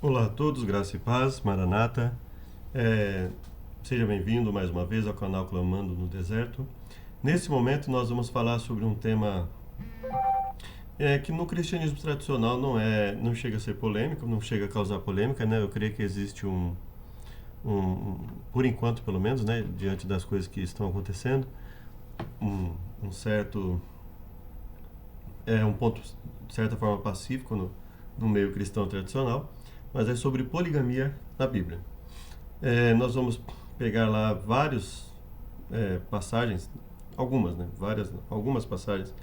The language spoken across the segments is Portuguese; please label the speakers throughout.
Speaker 1: Olá a todos, graça e paz, Maranata. É, Seja bem-vindo mais uma vez ao canal Clamando no Deserto. Nesse momento nós vamos falar sobre um tema que no cristianismo tradicional não chega a ser polêmico, não chega a causar polêmica, né? Eu creio que existe por enquanto pelo menos, né, diante das coisas que estão acontecendo, um, um certo, um ponto de certa forma pacífico no meio cristão tradicional, mas é sobre poligamia na Bíblia. Nós vamos pegar lá várias passagens, algumas, né? Algumas passagens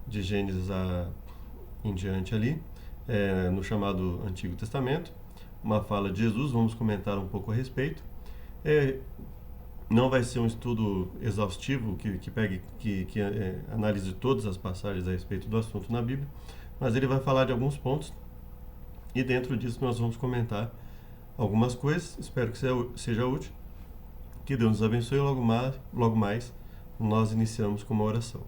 Speaker 1: de Gênesis em diante ali, no chamado Antigo Testamento, uma fala de Jesus, vamos comentar um pouco a respeito. É, não vai ser um estudo exaustivo que analise todas as passagens a respeito do assunto na Bíblia, mas ele vai falar de alguns pontos e dentro disso nós vamos comentar algumas coisas. Espero que seja útil. Que Deus nos abençoe. Logo mais nós iniciamos com uma oração.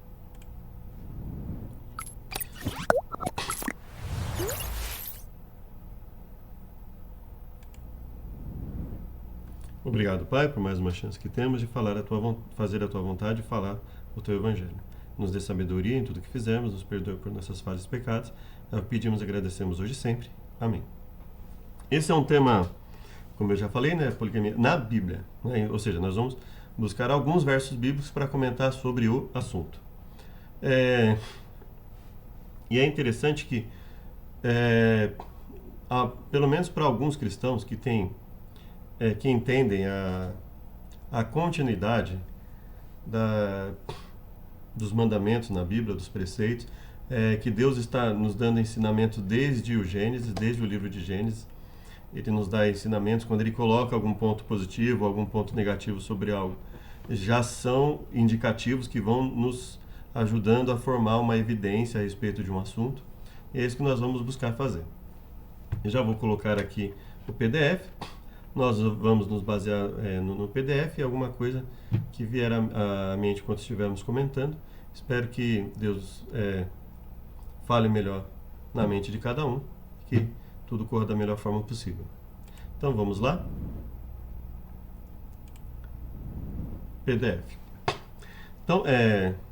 Speaker 1: Obrigado, Pai, por mais uma chance que temos de fazer a Tua vontade e falar o Teu Evangelho. Nos dê sabedoria em tudo que fizermos, nos perdoe por nossas falhas e pecados. Pedimos e agradecemos hoje e sempre. Amém. Esse é um tema, como eu já falei, né, poligamia na Bíblia, né? Ou seja, nós vamos buscar alguns versos bíblicos para comentar sobre o assunto. E é interessante que, pelo menos para alguns cristãos que entendem a continuidade dos mandamentos na Bíblia, dos preceitos, que Deus está nos dando ensinamento desde o Gênesis, desde o livro de Gênesis. Ele nos dá ensinamentos quando ele coloca algum ponto positivo, algum ponto negativo sobre algo. Já são indicativos que vão nos ajudando a formar uma evidência a respeito de um assunto. E é isso que nós vamos buscar fazer. Eu já vou colocar aqui o PDF. Nós vamos nos basear no PDF e alguma coisa que vier à mente enquanto estivermos comentando. Espero que Deus fale melhor na mente de cada um, que tudo corra da melhor forma possível. Então vamos lá? PDF. Então,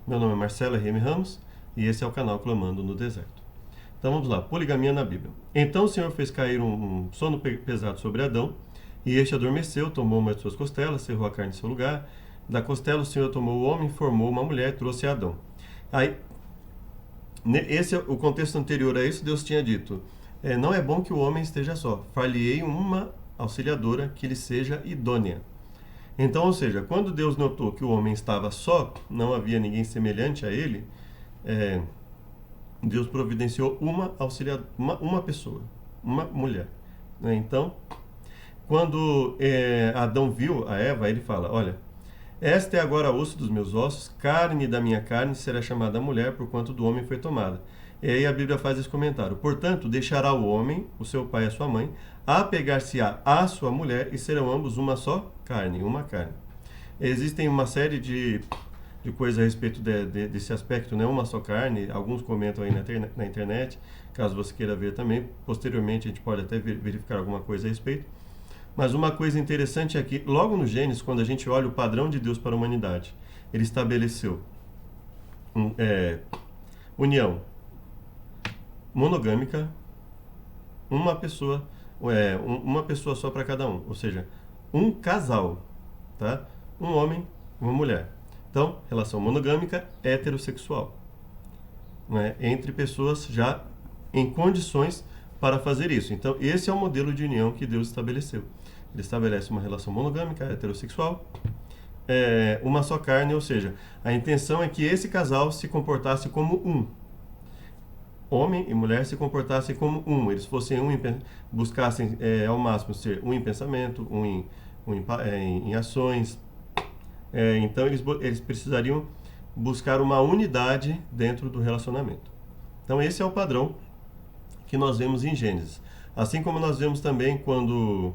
Speaker 1: meu nome é Marcelo R.M. Ramos e esse é o canal Clamando no Deserto. Então vamos lá, poligamia na Bíblia. Então o Senhor fez cair um sono pesado sobre Adão, e este adormeceu, tomou uma de suas costelas, cerrou a carne em seu lugar. Da costela o Senhor tomou o homem, formou uma mulher, trouxe a Adão. Aí, o contexto anterior a isso, Deus tinha dito: não é bom que o homem esteja só, far-lhe-ei uma auxiliadora que lhe seja idônea. Então, ou seja, quando Deus notou que o homem estava só, não havia ninguém semelhante a ele, Deus providenciou uma auxiliadora, uma pessoa, uma mulher. Né? Então, quando Adão viu a Eva, ele fala: olha, esta é agora osso dos meus ossos, carne da minha carne, será chamada mulher, porquanto do homem foi tomada. E aí a Bíblia faz esse comentário: portanto, deixará o homem, o seu pai e a sua mãe, apegar-se-á à sua mulher, e serão ambos uma só carne, uma carne. Existem uma série de coisas a respeito desse aspecto, né? Uma só carne. Alguns comentam aí na internet, caso você queira ver também. Posteriormente a gente pode até verificar alguma coisa a respeito. Mas uma coisa interessante é que, logo no Gênesis, quando a gente olha o padrão de Deus para a humanidade, ele estabeleceu união monogâmica, uma pessoa só para cada um, ou seja, um casal, tá? Um homem, uma mulher. Então, relação monogâmica heterossexual, né? Entre pessoas já em condições para fazer isso. Então, esse é o modelo de união que Deus estabeleceu. Ele estabelece uma relação monogâmica, heterossexual, uma só carne, ou seja, a intenção é que esse casal se comportasse como um. Homem e mulher se comportassem como um. Eles fossem um, buscassem ao máximo ser um em pensamento, em ações. Então, eles precisariam buscar uma unidade dentro do relacionamento. Então, esse é o padrão que nós vemos em Gênesis. Assim como nós vemos também quando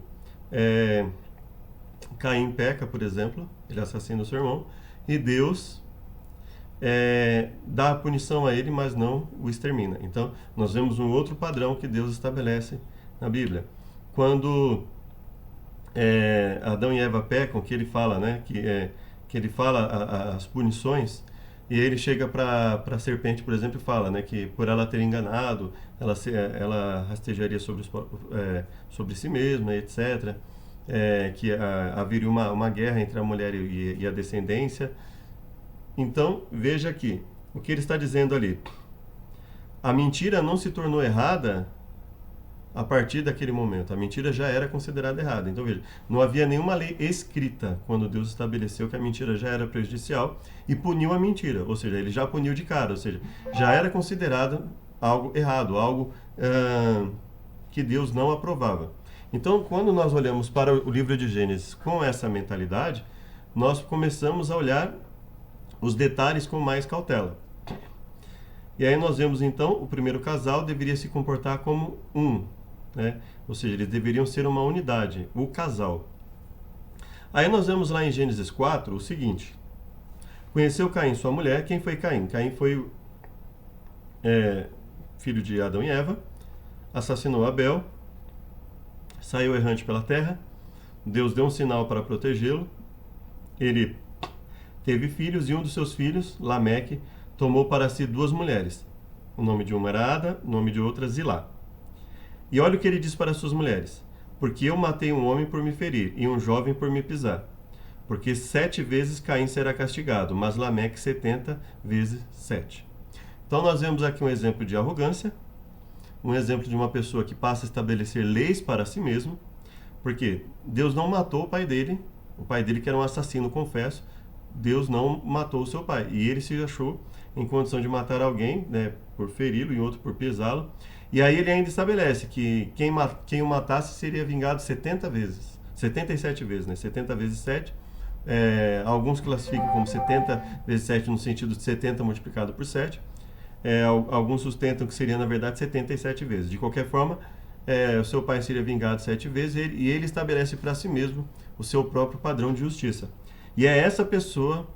Speaker 1: Caim peca, por exemplo, ele assassina o seu irmão, e Deus dá a punição a ele, mas não o extermina. Então, nós vemos um outro padrão que Deus estabelece na Bíblia. quando Adão e Eva pecam, que ele fala, né, que ele fala as punições, e ele chega para a serpente, por exemplo, e fala, né, que por ela ter enganado, ela rastejaria sobre si mesma, etc. Que haveria uma guerra entre a mulher e a descendência. Então, veja aqui, o que ele está dizendo ali. A mentira não se tornou errada a partir daquele momento. A mentira já era considerada errada. Então, veja, não havia nenhuma lei escrita quando Deus estabeleceu que a mentira já era prejudicial e puniu a mentira. Ou seja, ele já puniu de cara. Ou seja, já era considerado algo errado, algo que Deus não aprovava. Então, quando nós olhamos para o livro de Gênesis com essa mentalidade, nós começamos a olhar os detalhes com mais cautela. E aí nós vemos então, o primeiro casal deveria se comportar como um, né? Ou seja, eles deveriam ser uma unidade, o casal. Aí nós vemos lá em Gênesis 4 o seguinte: conheceu Caim sua mulher. Quem foi Caim? Caim foi filho de Adão e Eva, assassinou Abel, saiu errante pela terra, Deus deu um sinal para protegê-lo, ele teve filhos e um dos seus filhos, Lameque, tomou para si 2 mulheres. O nome de uma era Ada, o nome de outra Zilá. E olha o que ele diz para as suas mulheres: porque eu matei um homem por me ferir e um jovem por me pisar. Porque 7 vezes Caim será castigado, mas Lameque 70 vezes 7. Então nós vemos aqui um exemplo de arrogância, um exemplo de uma pessoa que passa a estabelecer leis para si mesmo, porque Deus não matou o pai dele que era um assassino, confesso. Deus não matou o seu pai, e ele se achou em condição de matar alguém, né, por feri-lo e outro por pisá-lo. E aí ele ainda estabelece que quem o matasse seria vingado 70 vezes, 77 vezes, né, 70 vezes 7. Alguns classificam como 70 vezes 7 no sentido de 70 multiplicado por 7. Alguns sustentam que seria, na verdade, 77 vezes. De qualquer forma, o seu pai seria vingado 7 vezes, e ele estabelece para si mesmo o seu próprio padrão de justiça. E é essa pessoa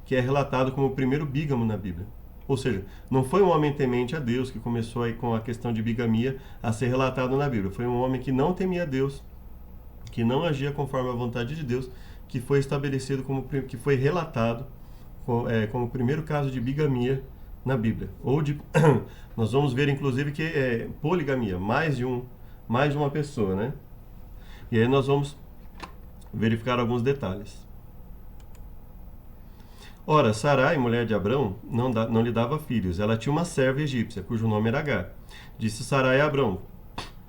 Speaker 1: que é relatado como o primeiro bígamo na Bíblia. Ou seja, não foi um homem temente a Deus que começou aí com a questão de bigamia a ser relatado na Bíblia. Foi um homem que não temia Deus, que não agia conforme a vontade de Deus, que foi estabelecido que foi relatado como o primeiro caso de bigamia na Bíblia. Nós vamos ver inclusive que é poligamia, mais de uma pessoa, né? E aí nós vamos verificar alguns detalhes. Ora, Sarai, mulher de Abrão, não lhe dava filhos. Ela tinha uma serva egípcia, cujo nome era Agar. Disse Sarai a Abrão: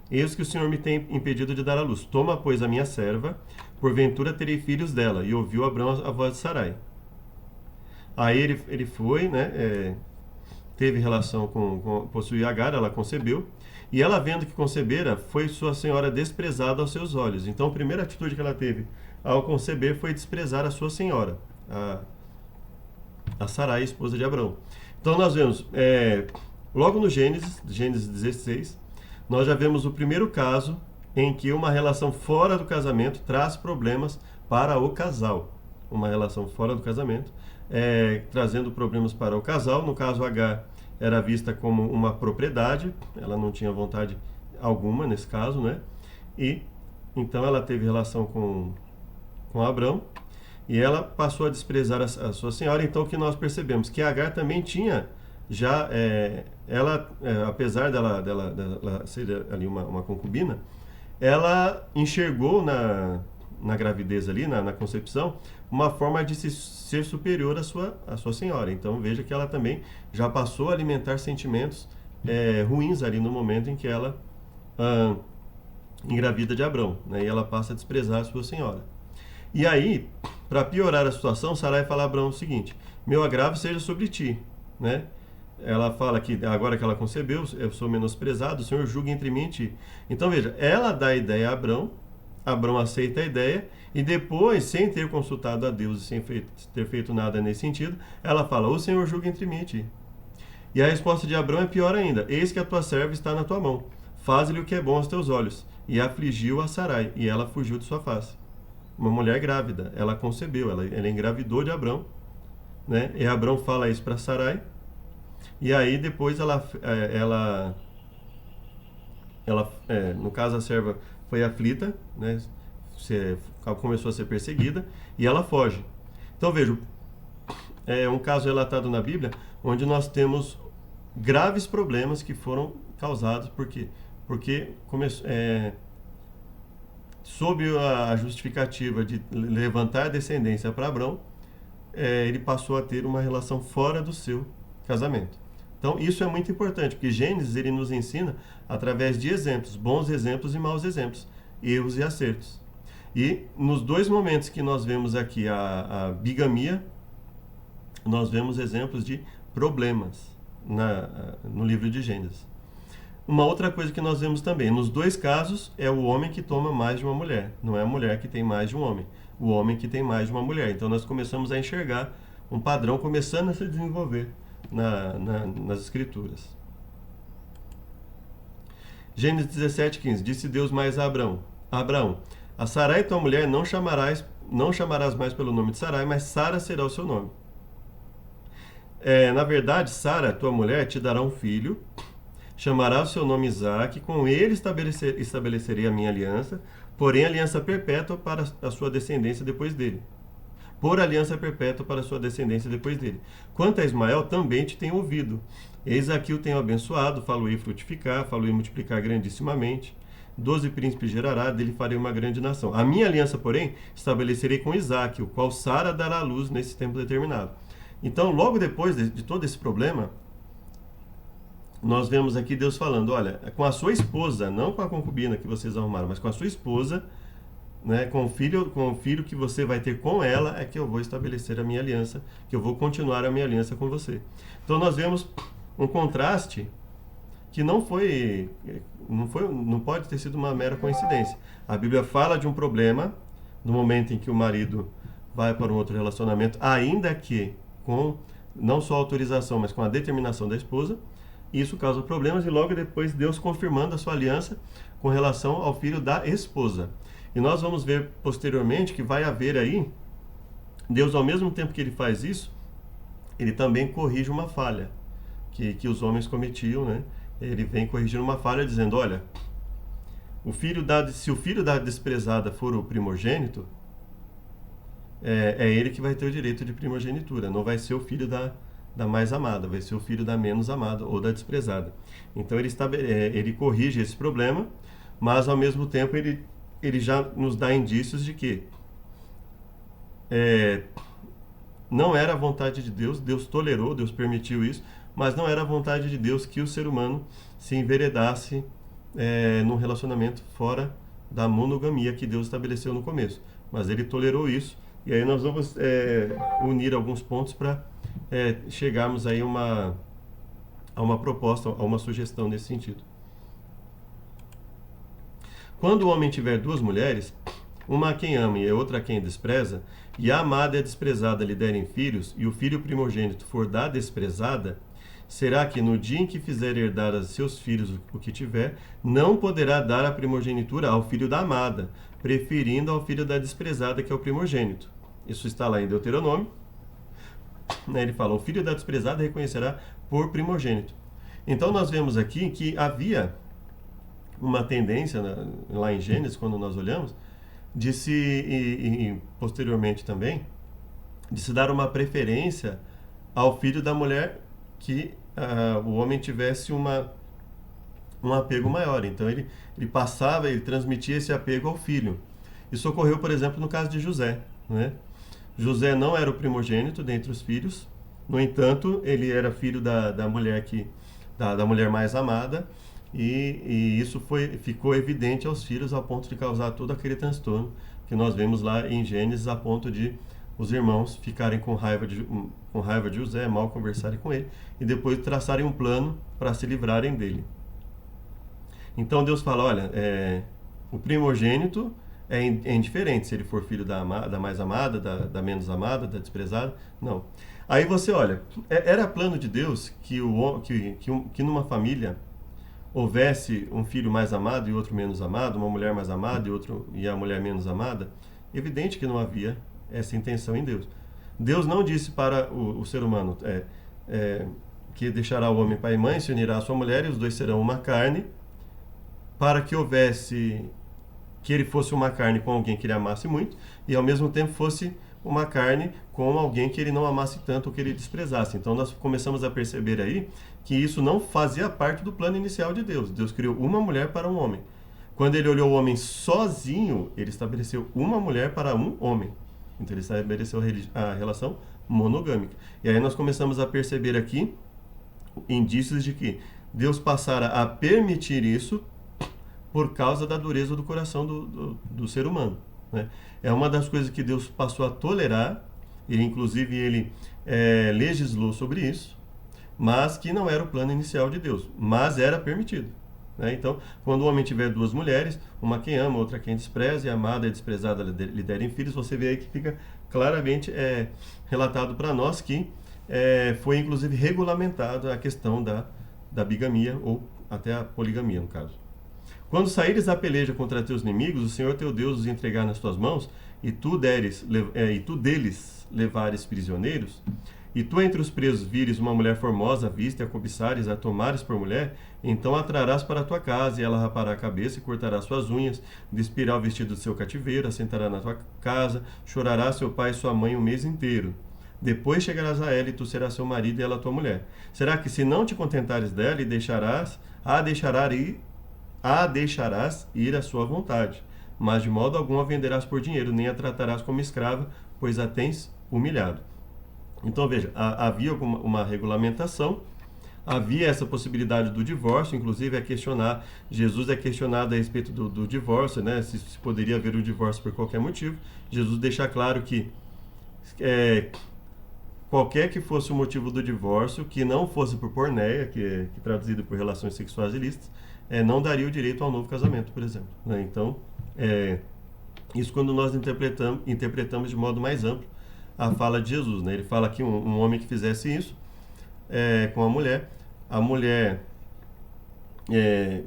Speaker 1: eis que o Senhor me tem impedido de dar à luz. Toma, pois, a minha serva, porventura terei filhos dela. E ouviu Abrão a voz de Sarai. Aí ele foi, né, teve relação possuía Agar, ela concebeu. E ela, vendo que concebera, foi sua senhora desprezada aos seus olhos. Então, a primeira atitude que ela teve ao conceber foi desprezar a sua senhora, a Sarai, esposa de Abrão. Então nós vemos, logo no Gênesis 16, nós já vemos o primeiro caso em que uma relação fora do casamento traz problemas para o casal. Uma relação fora do casamento, trazendo problemas para o casal. No caso, Agar era vista como uma propriedade, ela não tinha vontade alguma nesse caso, né? E então ela teve relação com Abrão, e ela passou a desprezar a sua senhora. Então, o que nós percebemos? Que Agar também tinha já, apesar dela ser ali uma concubina, ela enxergou na gravidez ali, na concepção, uma forma de ser superior à sua senhora. Então, veja que ela também já passou a alimentar sentimentos ruins ali no momento em que ela engravida de Abrão, né? E ela passa a desprezar a sua senhora. E aí, para piorar a situação, Sarai fala a Abrão o seguinte: meu agravo seja sobre ti, né? Ela fala que agora que ela concebeu, eu sou menosprezado, o Senhor julga entre mim e ti. Então veja, ela dá a ideia a Abrão, Abrão aceita a ideia, e depois, sem ter consultado a Deus e sem ter feito nada nesse sentido, ela fala: o Senhor julga entre mim e ti. E a resposta de Abrão é pior ainda: eis que a tua serva está na tua mão, faze-lhe o que é bom aos teus olhos. E afligiu a Sarai, e ela fugiu de sua face. Uma mulher grávida, ela concebeu, ela engravidou de Abrão, né? E Abrão fala isso para Sarai, e aí depois ela no caso a serva foi aflita, né? Começou a ser perseguida e ela foge. Então veja, é um caso relatado na Bíblia onde nós temos graves problemas que foram causados porque sob a justificativa de levantar descendência para Abrão, ele passou a ter uma relação fora do seu casamento. Então isso é muito importante, porque Gênesis ele nos ensina através de exemplos, bons exemplos e maus exemplos, erros e acertos. E nos dois momentos que nós vemos aqui a bigamia, nós vemos exemplos de problemas no livro de Gênesis. Uma outra coisa que nós vemos também, nos dois casos, é o homem que toma mais de uma mulher. Não é a mulher que tem mais de um homem. O homem que tem mais de uma mulher. Então nós começamos a enxergar um padrão começando a se desenvolver nas Escrituras. Gênesis 17:15. Disse Deus mais a Abraão, a Sarai tua mulher não chamarás mais pelo nome de Sarai, mas Sara será o seu nome. Na verdade, Sara, tua mulher, te dará um filho, chamará o seu nome Isaque, com ele estabelecerei a minha aliança, porém aliança perpétua para a sua descendência depois dele. Por aliança perpétua para a sua descendência depois dele. Quanto a Ismael, também te tenho ouvido. Eis aqui o tenho abençoado, falo-ei frutificar, falo-ei multiplicar grandissimamente. 12 príncipes gerará, dele farei uma grande nação. A minha aliança, porém, estabelecerei com Isaque, o qual Sara dará à luz nesse tempo determinado. Então, logo depois de todo esse problema, nós vemos aqui Deus falando, olha, com a sua esposa, não com a concubina que vocês arrumaram, mas com a sua esposa, né, com o filho que você vai ter com ela, é que eu vou estabelecer a minha aliança, que eu vou continuar a minha aliança com você. Então nós vemos um contraste que não pode ter sido uma mera coincidência. A Bíblia fala de um problema no momento em que o marido vai para um outro relacionamento, ainda que com não só a autorização, mas com a determinação da esposa. Isso causa problemas e logo depois Deus confirmando a sua aliança com relação ao filho da esposa. E nós vamos ver posteriormente que vai haver aí, Deus ao mesmo tempo que ele faz isso, ele também corrige uma falha que os homens cometiam, né? Ele vem corrigir uma falha dizendo, olha, se o filho da desprezada for o primogênito, é ele que vai ter o direito de primogenitura, não vai ser o filho da mais amada, vai ser o filho da menos amada ou da desprezada. Então ele corrige esse problema, mas ao mesmo tempo ele já nos dá indícios de que não era a vontade de Deus, Deus tolerou, Deus permitiu isso, mas não era a vontade de Deus que o ser humano se enveredasse num relacionamento fora da monogamia que Deus estabeleceu no começo. Mas ele tolerou isso, e aí nós vamos unir alguns pontos para chegarmos aí a uma proposta, a uma sugestão nesse sentido. Quando o homem tiver duas mulheres, uma a quem ama e a outra a quem despreza, e a amada e a desprezada lhe derem filhos, e o filho primogênito for da desprezada, será que no dia em que fizer herdar a seus filhos o que tiver, não poderá dar a primogenitura ao filho da amada, preferindo ao filho da desprezada, que é o primogênito. Isso está lá em Deuteronômio. Ele fala, o filho da desprezada reconhecerá por primogênito. Então nós vemos aqui que havia uma tendência, lá em Gênesis, quando nós olhamos, e posteriormente também, de se dar uma preferência ao filho da mulher que o homem tivesse um apego maior. Então ele transmitia esse apego ao filho. Isso ocorreu, por exemplo, no caso de José, né? José não era o primogênito dentre os filhos, no entanto, ele era filho da mulher da mulher mais amada, e isso ficou evidente aos filhos, ao ponto de causar todo aquele transtorno que nós vemos lá em Gênesis, a ponto de os irmãos ficarem com raiva de José, mal conversarem com ele, e depois traçarem um plano para se livrarem dele. Então Deus fala, olha, o primogênito é indiferente se ele for filho da mais amada, da menos amada, da desprezada, não. Aí você olha, era plano de Deus que numa família houvesse um filho mais amado e outro menos amado, uma mulher mais amada e a mulher menos amada? Evidente que não havia essa intenção em Deus. Deus não disse para o ser humano que deixará o homem pai e mãe, se unirá à sua mulher e os dois serão uma carne, para que houvesse, que ele fosse uma carne com alguém que ele amasse muito, e ao mesmo tempo fosse uma carne com alguém que ele não amasse tanto ou que ele desprezasse. Então nós começamos a perceber aí que isso não fazia parte do plano inicial de Deus. Deus criou uma mulher para um homem. Quando ele olhou o homem sozinho, ele estabeleceu uma mulher para um homem. Então ele estabeleceu a relação monogâmica. E aí nós começamos a perceber aqui indícios de que Deus passara a permitir isso por causa da dureza do coração do ser humano, né? É uma das coisas que Deus passou a tolerar, e inclusive ele legislou sobre isso, mas que não era o plano inicial de Deus, mas era permitido, né? Então, quando o homem tiver duas mulheres, uma quem ama, outra quem despreza, e a amada e a desprezada lhe derem filhos, você vê aí que fica claramente relatado para nós que foi inclusive regulamentado a questão da bigamia, ou até a poligamia, no caso. Quando saíres à peleja contra teus inimigos, o Senhor teu Deus os entregar nas tuas mãos, e tu deles levares prisioneiros, e tu entre os presos vires uma mulher formosa, à vista, e a cobiçares, a tomares por mulher, então a trarás para a tua casa, e ela rapará a cabeça e cortará suas unhas, despirá o vestido do seu cativeiro, assentará na tua casa, chorará seu pai e sua mãe o mês inteiro. Depois chegarás a ela, e tu serás seu marido e ela tua mulher. Será que se não te contentares dela, e a deixarás ir à sua vontade, mas de modo algum a venderás por dinheiro, nem a tratarás como escrava, pois a tens humilhado. Então veja, havia uma regulamentação, havia essa possibilidade do divórcio, inclusive Jesus é questionado a respeito do divórcio, né? Se poderia haver o divórcio por qualquer motivo. Jesus deixa claro que qualquer que fosse o motivo do divórcio, que não fosse por porneia, que é traduzido por relações sexuais ilícitas, não daria o direito ao novo casamento, por exemplo, né? Então, isso quando nós interpretamos de modo mais amplo a fala de Jesus, né? Ele fala que um homem que fizesse isso com a mulher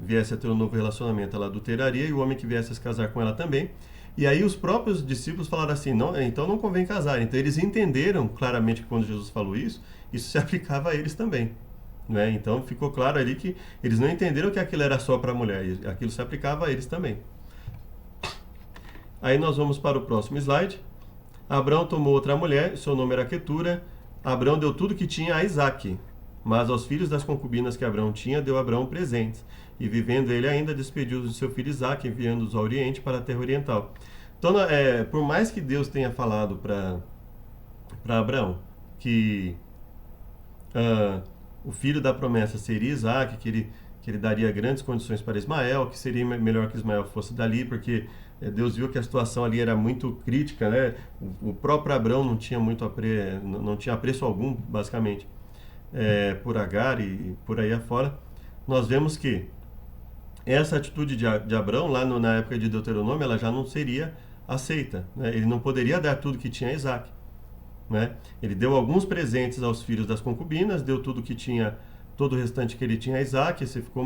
Speaker 1: viesse a ter um novo relacionamento, ela adulteraria, e o homem que viesse a se casar com ela também. E aí os próprios discípulos falaram assim, não, então não convém casar. Então eles entenderam claramente que quando Jesus falou isso se aplicava a eles também, né? Então ficou claro ali que eles não entenderam que aquilo era só para a mulher, e aquilo se aplicava a eles também. Aí nós vamos para o próximo slide. Abrão tomou outra mulher, seu nome era Quetura. Abrão deu tudo que tinha a Isaque, mas aos filhos das concubinas que Abrão tinha, deu Abrão presentes. E vivendo ele ainda, despediu-os de seu filho Isaque, enviando-os ao Oriente, para a terra oriental. Então, por mais que Deus tenha falado para Abrão que o filho da promessa seria Isaque, que ele daria grandes condições para Ismael, que seria melhor que Ismael fosse dali, porque Deus viu que a situação ali era muito crítica, né? O próprio Abrão não tinha não tinha apreço algum, basicamente, por Agar e por aí afora. Nós vemos que essa atitude de Abrão, lá na época de Deuteronômio, ela já não seria aceita, né? Ele não poderia dar tudo que tinha a Isaque, né? Ele deu alguns presentes aos filhos das concubinas, deu tudo que tinha, todo o restante que ele tinha a Isaque. Esse ficou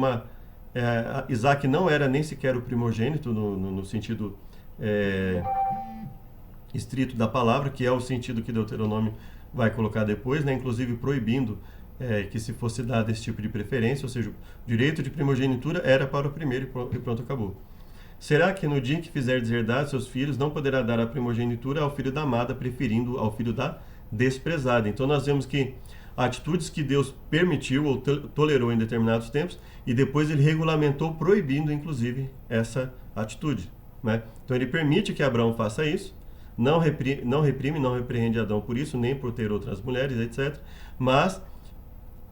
Speaker 1: Isaque não era nem sequer o primogênito no sentido estrito da palavra, que é o sentido que Deuteronômio vai colocar depois, né? Inclusive proibindo que se fosse dado esse tipo de preferência, ou seja, o direito de primogenitura era para o primeiro e pronto, acabou. Será que no dia em que fizer deserdar seus filhos, não poderá dar a primogenitura ao filho da amada, preferindo ao filho da desprezada? Então nós vemos que atitudes que Deus permitiu ou tolerou em determinados tempos, e depois ele regulamentou, proibindo inclusive essa atitude, né? Então ele permite que Abraão faça isso, não reprime, não repreende Adão por isso, nem por ter outras mulheres, etc. Mas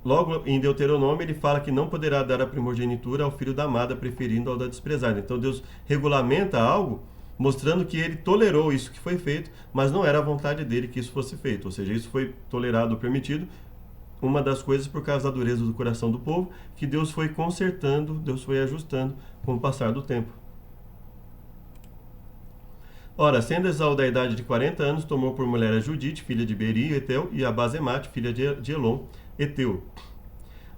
Speaker 1: logo em Deuteronômio ele fala que não poderá dar a primogenitura ao filho da amada, preferindo ao da desprezada. Então Deus regulamenta algo mostrando que ele tolerou isso que foi feito, mas não era a vontade dele que isso fosse feito. Ou seja, isso foi tolerado ou permitido, uma das coisas por causa da dureza do coração do povo, que Deus foi consertando, Deus foi ajustando com o passar do tempo. Ora, sendo Esaú da idade de 40 anos, tomou por mulher a Judite, filha de Beri, Eteu, e a Basemate, filha de Elon, Eteu.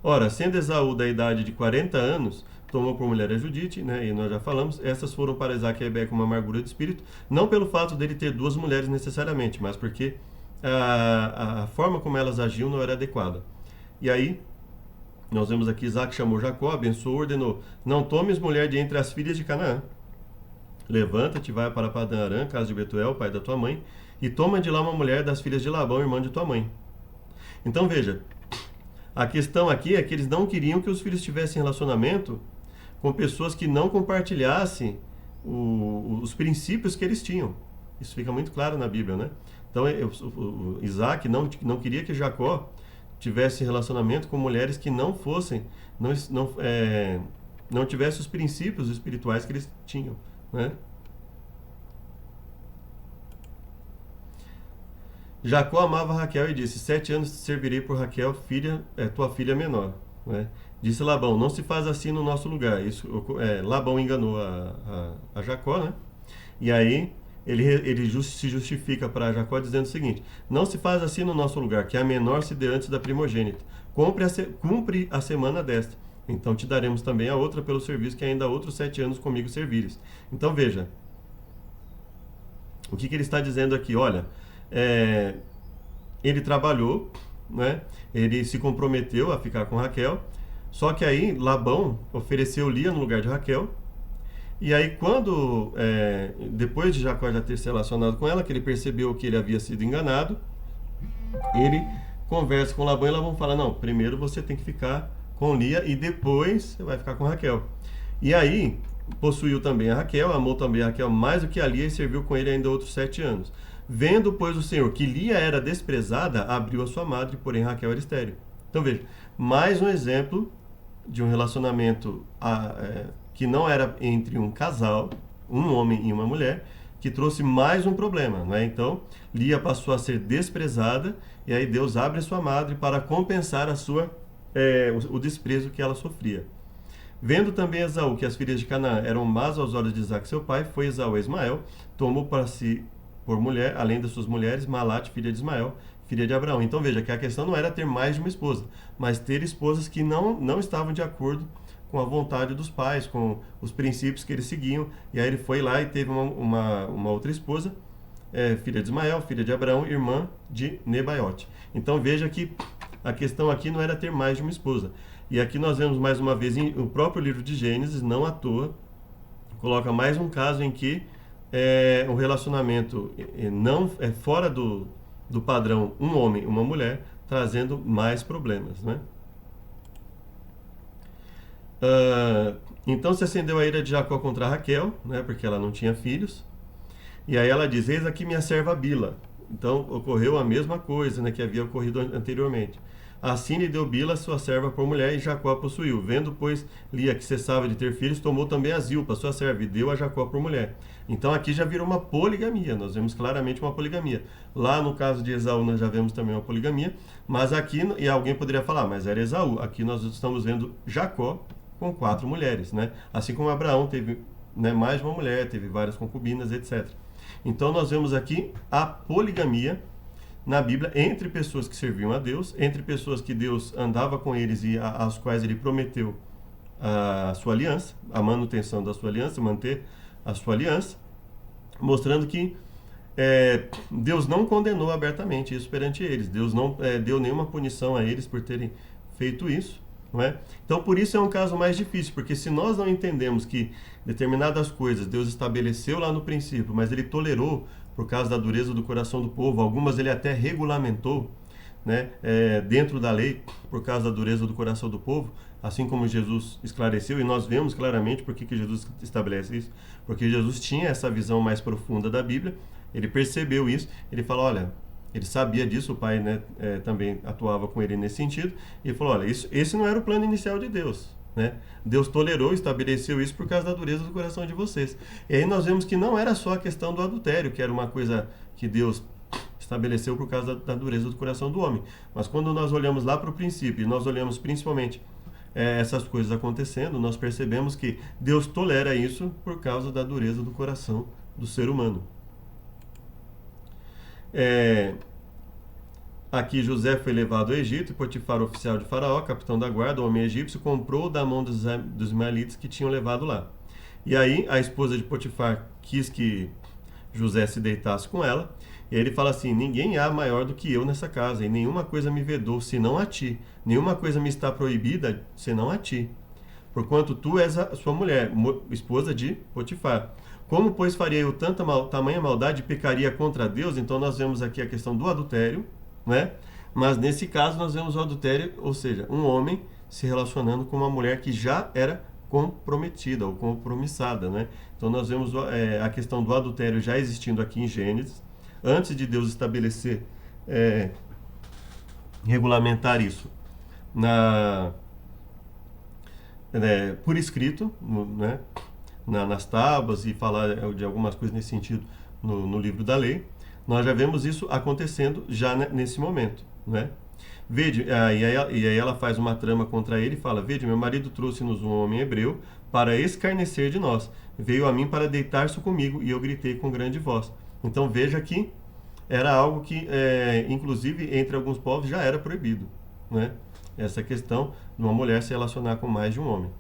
Speaker 1: Ora, sendo Esaú da idade de 40 anos, tomou por mulher a Judite, né, e nós já falamos, essas foram para Isaque e Rebeca uma amargura de espírito, não pelo fato dele ter duas mulheres necessariamente, mas porque a forma como elas agiam não era adequada. E aí, Nós vemos aqui Isaac chamou Jacó, abençoou, ordenou: não tomes mulher de entre as filhas de Canaã. Levanta-te, vai para Padã Arã, casa de Betuel, pai da tua mãe, e toma de lá uma mulher das filhas de Labão, irmã de tua mãe. Então veja, a questão aqui é que eles não queriam que os filhos tivessem relacionamento com pessoas que não compartilhassem os princípios que eles tinham. Isso fica muito claro na Bíblia, né? Então o Isaac não queria que Jacó tivesse relacionamento com mulheres que não fossem, não tivessem os princípios espirituais que eles tinham, né? Jacó amava Raquel e disse: 7 anos te servirei por Raquel, tua filha menor, né? Disse Labão: não se faz assim no nosso lugar. Labão enganou a Jacó, né? E aí ele se justifica para Jacó dizendo o seguinte: não se faz assim no nosso lugar, que a menor se dê antes da primogênita. Cumpre a semana desta. Então te daremos também a outra pelo serviço que ainda há outros 7 anos comigo servires. Então veja, o que ele está dizendo aqui? Olha, ele trabalhou, né? Ele se comprometeu a ficar com Raquel, só que aí Labão ofereceu Lia no lugar de Raquel. E aí depois de Jacó já ter se relacionado com ela, que ele percebeu que ele havia sido enganado, ele conversa com Labão e Labão fala: não, primeiro você tem que ficar com Lia e depois você vai ficar com Raquel. E aí possuiu também a Raquel, amou também a Raquel mais do que a Lia e serviu com ele ainda outros 7 anos. Vendo, pois, o Senhor que Lia era desprezada, abriu a sua madre, porém Raquel era estéril. Então veja, mais um exemplo de um relacionamento que não era entre um casal, um homem e uma mulher, que trouxe mais um problema, não é? Então, Lia passou a ser desprezada, e aí Deus abre a sua madre para compensar o desprezo que ela sofria. Vendo também Esaú que as filhas de Canaã eram más aos olhos de Isaac seu pai, foi Esaú a Ismael, tomou para si por mulher, além das suas mulheres, Malate, filha de Ismael, filha de Abraão. Então veja que a questão não era ter mais de uma esposa, mas ter esposas que não estavam de acordo com a vontade dos pais, com os princípios que eles seguiam. E aí ele foi lá e teve uma outra esposa, filha de Ismael, filha de Abraão, irmã de Nebaiote. Então veja que a questão aqui não era ter mais de uma esposa. E aqui nós vemos mais uma vez o próprio livro de Gênesis, não à toa, coloca mais um caso em que um relacionamento não é fora do padrão um homem e uma mulher, trazendo mais problemas, né? Então se acendeu a ira de Jacó contra Raquel, né, porque ela não tinha filhos, e aí ela diz: eis aqui minha serva Bila. Então ocorreu a mesma coisa, né, que havia ocorrido anteriormente. Assim lhe deu Bila, sua serva, por mulher, e Jacó a possuiu. Vendo, pois, Lia que cessava de ter filhos, tomou também a Zilpa, sua serva, e deu a Jacó por mulher. Então aqui já virou uma poligamia, nós vemos claramente uma poligamia. Lá no caso de Esaú nós já vemos também uma poligamia, mas aqui, e alguém poderia falar, mas era Esaú. Aqui nós estamos vendo Jacó com 4 mulheres, né? Assim como Abraão teve, né, mais de uma mulher, teve várias concubinas, etc. Então nós vemos aqui a poligamia na Bíblia entre pessoas que serviam a Deus, entre pessoas que Deus andava com eles e às quais ele prometeu a sua aliança, a manutenção da sua aliança, manter a sua aliança, mostrando que Deus não condenou abertamente isso perante eles. Deus não deu nenhuma punição a eles por terem feito isso, não é? Então por isso é um caso mais difícil, porque se nós não entendemos que determinadas coisas Deus estabeleceu lá no princípio, mas ele tolerou por causa da dureza do coração do povo, algumas ele até regulamentou, né, dentro da lei, por causa da dureza do coração do povo, assim como Jesus esclareceu, e nós vemos claramente por que Jesus estabelece isso, porque Jesus tinha essa visão mais profunda da Bíblia, ele percebeu isso, ele falou: olha, ele sabia disso, o pai, né, também atuava com ele nesse sentido, e ele falou: olha, esse não era o plano inicial de Deus, né? Deus tolerou, estabeleceu isso por causa da dureza do coração de vocês. E aí nós vemos que não era só a questão do adultério, que era uma coisa que Deus estabeleceu por causa da dureza do coração do homem, mas quando nós olhamos lá para o princípio, e nós olhamos principalmente essas coisas acontecendo, nós percebemos que Deus tolera isso por causa da dureza do coração do ser humano. Aqui José foi levado ao Egito, e Potifar, oficial de Faraó, capitão da guarda, homem egípcio, comprou da mão dos ismaelitas que tinham levado lá. E aí a esposa de Potifar quis que José se deitasse com ela, E aí ele fala assim: ninguém há maior do que eu nessa casa, e nenhuma coisa me vedou, senão a ti. Nenhuma coisa me está proibida, senão a ti. Porquanto tu és a sua mulher, esposa de Potifar. Como, pois, faria eu tamanha maldade e pecaria contra Deus? Então nós vemos aqui a questão do adultério, né? Mas nesse caso nós vemos o adultério, ou seja, um homem se relacionando com uma mulher que já era comprometida ou compromissada, né? Então nós vemos a questão do adultério já existindo aqui em Gênesis, antes de Deus estabelecer, regulamentar isso por escrito, né? Nas tábuas e falar de algumas coisas nesse sentido no livro da lei, nós já vemos isso acontecendo já nesse momento, né? Vede, e aí ela faz uma trama contra ele e fala: vede, meu marido trouxe-nos um homem hebreu para escarnecer de nós, veio a mim para deitar-se comigo e eu gritei com grande voz. Então veja que era algo que, inclusive, entre alguns povos já era proibido, né? Essa questão de uma mulher se relacionar com mais de um homem.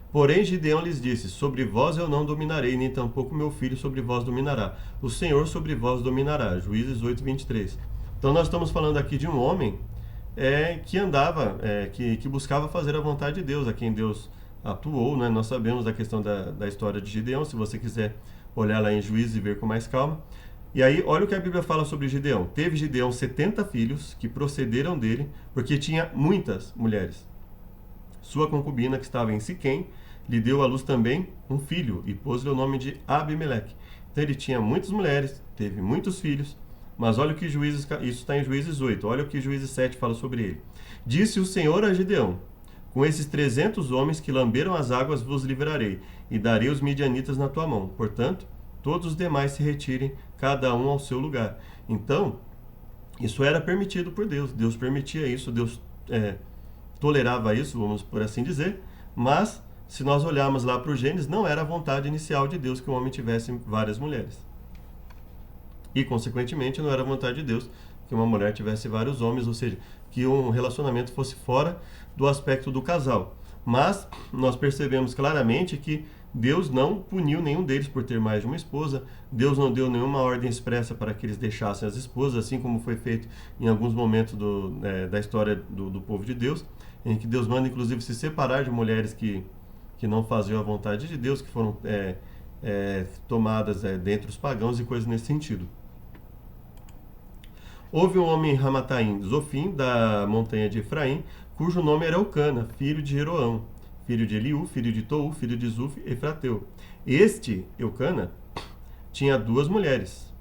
Speaker 1: Porém, Gideão lhes disse: sobre vós eu não dominarei, nem tampouco meu filho sobre vós dominará. O Senhor sobre vós dominará. Juízes 8:23. Então nós estamos falando aqui de um homem que andava, que buscava fazer a vontade de Deus, a quem Deus atuou, né? Nós sabemos da questão da história de Gideão, se você quiser olhar lá em Juízes e ver com mais calma. E aí, olha o que a Bíblia fala sobre Gideão. Teve Gideão 70 filhos que procederam dele, porque tinha muitas mulheres. Sua concubina, que estava em Siquém, lhe deu à luz também um filho, e pôs-lhe o nome de Abimeleque. Então ele tinha muitas mulheres, teve muitos filhos, mas olha o que isso está em Juízes 8, olha o que Juízes 7 fala sobre ele. Disse o Senhor a Gideão: com esses 300 homens que lamberam as águas vos livrarei, e darei os midianitas na tua mão. Portanto, todos os demais se retirem, cada um ao seu lugar. Então, isso era permitido por Deus. Deus permitia isso, Deus tolerava isso, vamos por assim dizer, mas se nós olharmos lá para o Gênesis, não era a vontade inicial de Deus que o homem tivesse várias mulheres. E, consequentemente, não era a vontade de Deus que uma mulher tivesse vários homens, ou seja, que um relacionamento fosse fora do aspecto do casal. Mas nós percebemos claramente que Deus não puniu nenhum deles por ter mais de uma esposa, Deus não deu nenhuma ordem expressa para que eles deixassem as esposas, assim como foi feito em alguns momentos da história do povo de Deus, em que Deus manda inclusive se separar de mulheres que não faziam a vontade de Deus, que foram tomadas dentre os pagãos e coisas nesse sentido. Houve um homem em Ramataim, Zofim, da montanha de Efraim, cujo nome era Eucana, filho de Jeroão, filho de Eliú, filho de Tou, filho de Zuf, Efrateu. Este, Eucana, tinha 2 mulheres.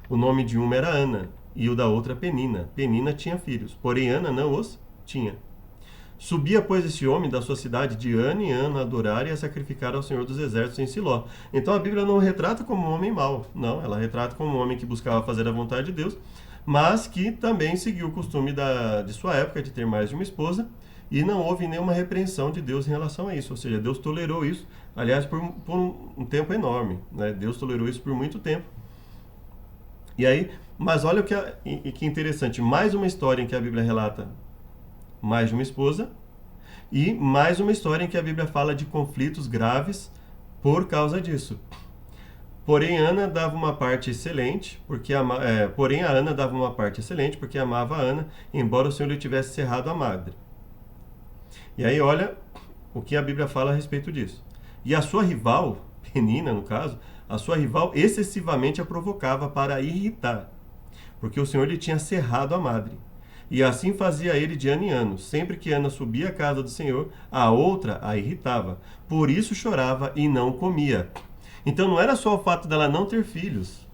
Speaker 1: O nome de uma era Ana, e o da outra Penina. Penina tinha filhos, porém Ana não os tinha. Subia, pois, esse homem da sua cidade de ano em ano a adorar e a sacrificar ao Senhor dos Exércitos em Siló. Então a Bíblia não o retrata como um homem mau, não, ela retrata como um homem que buscava fazer a vontade de Deus, mas que também seguiu o costume de sua época de ter mais de uma esposa, e não houve nenhuma repreensão de Deus em relação a isso, ou seja, Deus tolerou isso, aliás, por um tempo enorme, né? Deus tolerou isso por muito tempo. E aí, mas olha que interessante, mais uma história em que a Bíblia relata mais de uma esposa, e mais uma história em que a Bíblia fala de conflitos graves por causa disso. Porém, Ana dava uma parte excelente, porém a Ana dava uma parte excelente porque amava a Ana, embora o Senhor lhe tivesse cerrado a madre. E aí olha o que a Bíblia fala a respeito disso. E a sua rival, Penina no caso, a sua rival excessivamente a provocava para irritar, porque o Senhor lhe tinha cerrado a madre. E assim fazia ele de ano em ano. Sempre que Ana subia à casa do Senhor, a outra a irritava. Por isso chorava e não comia. Então não era só o fato dela não ter filhos.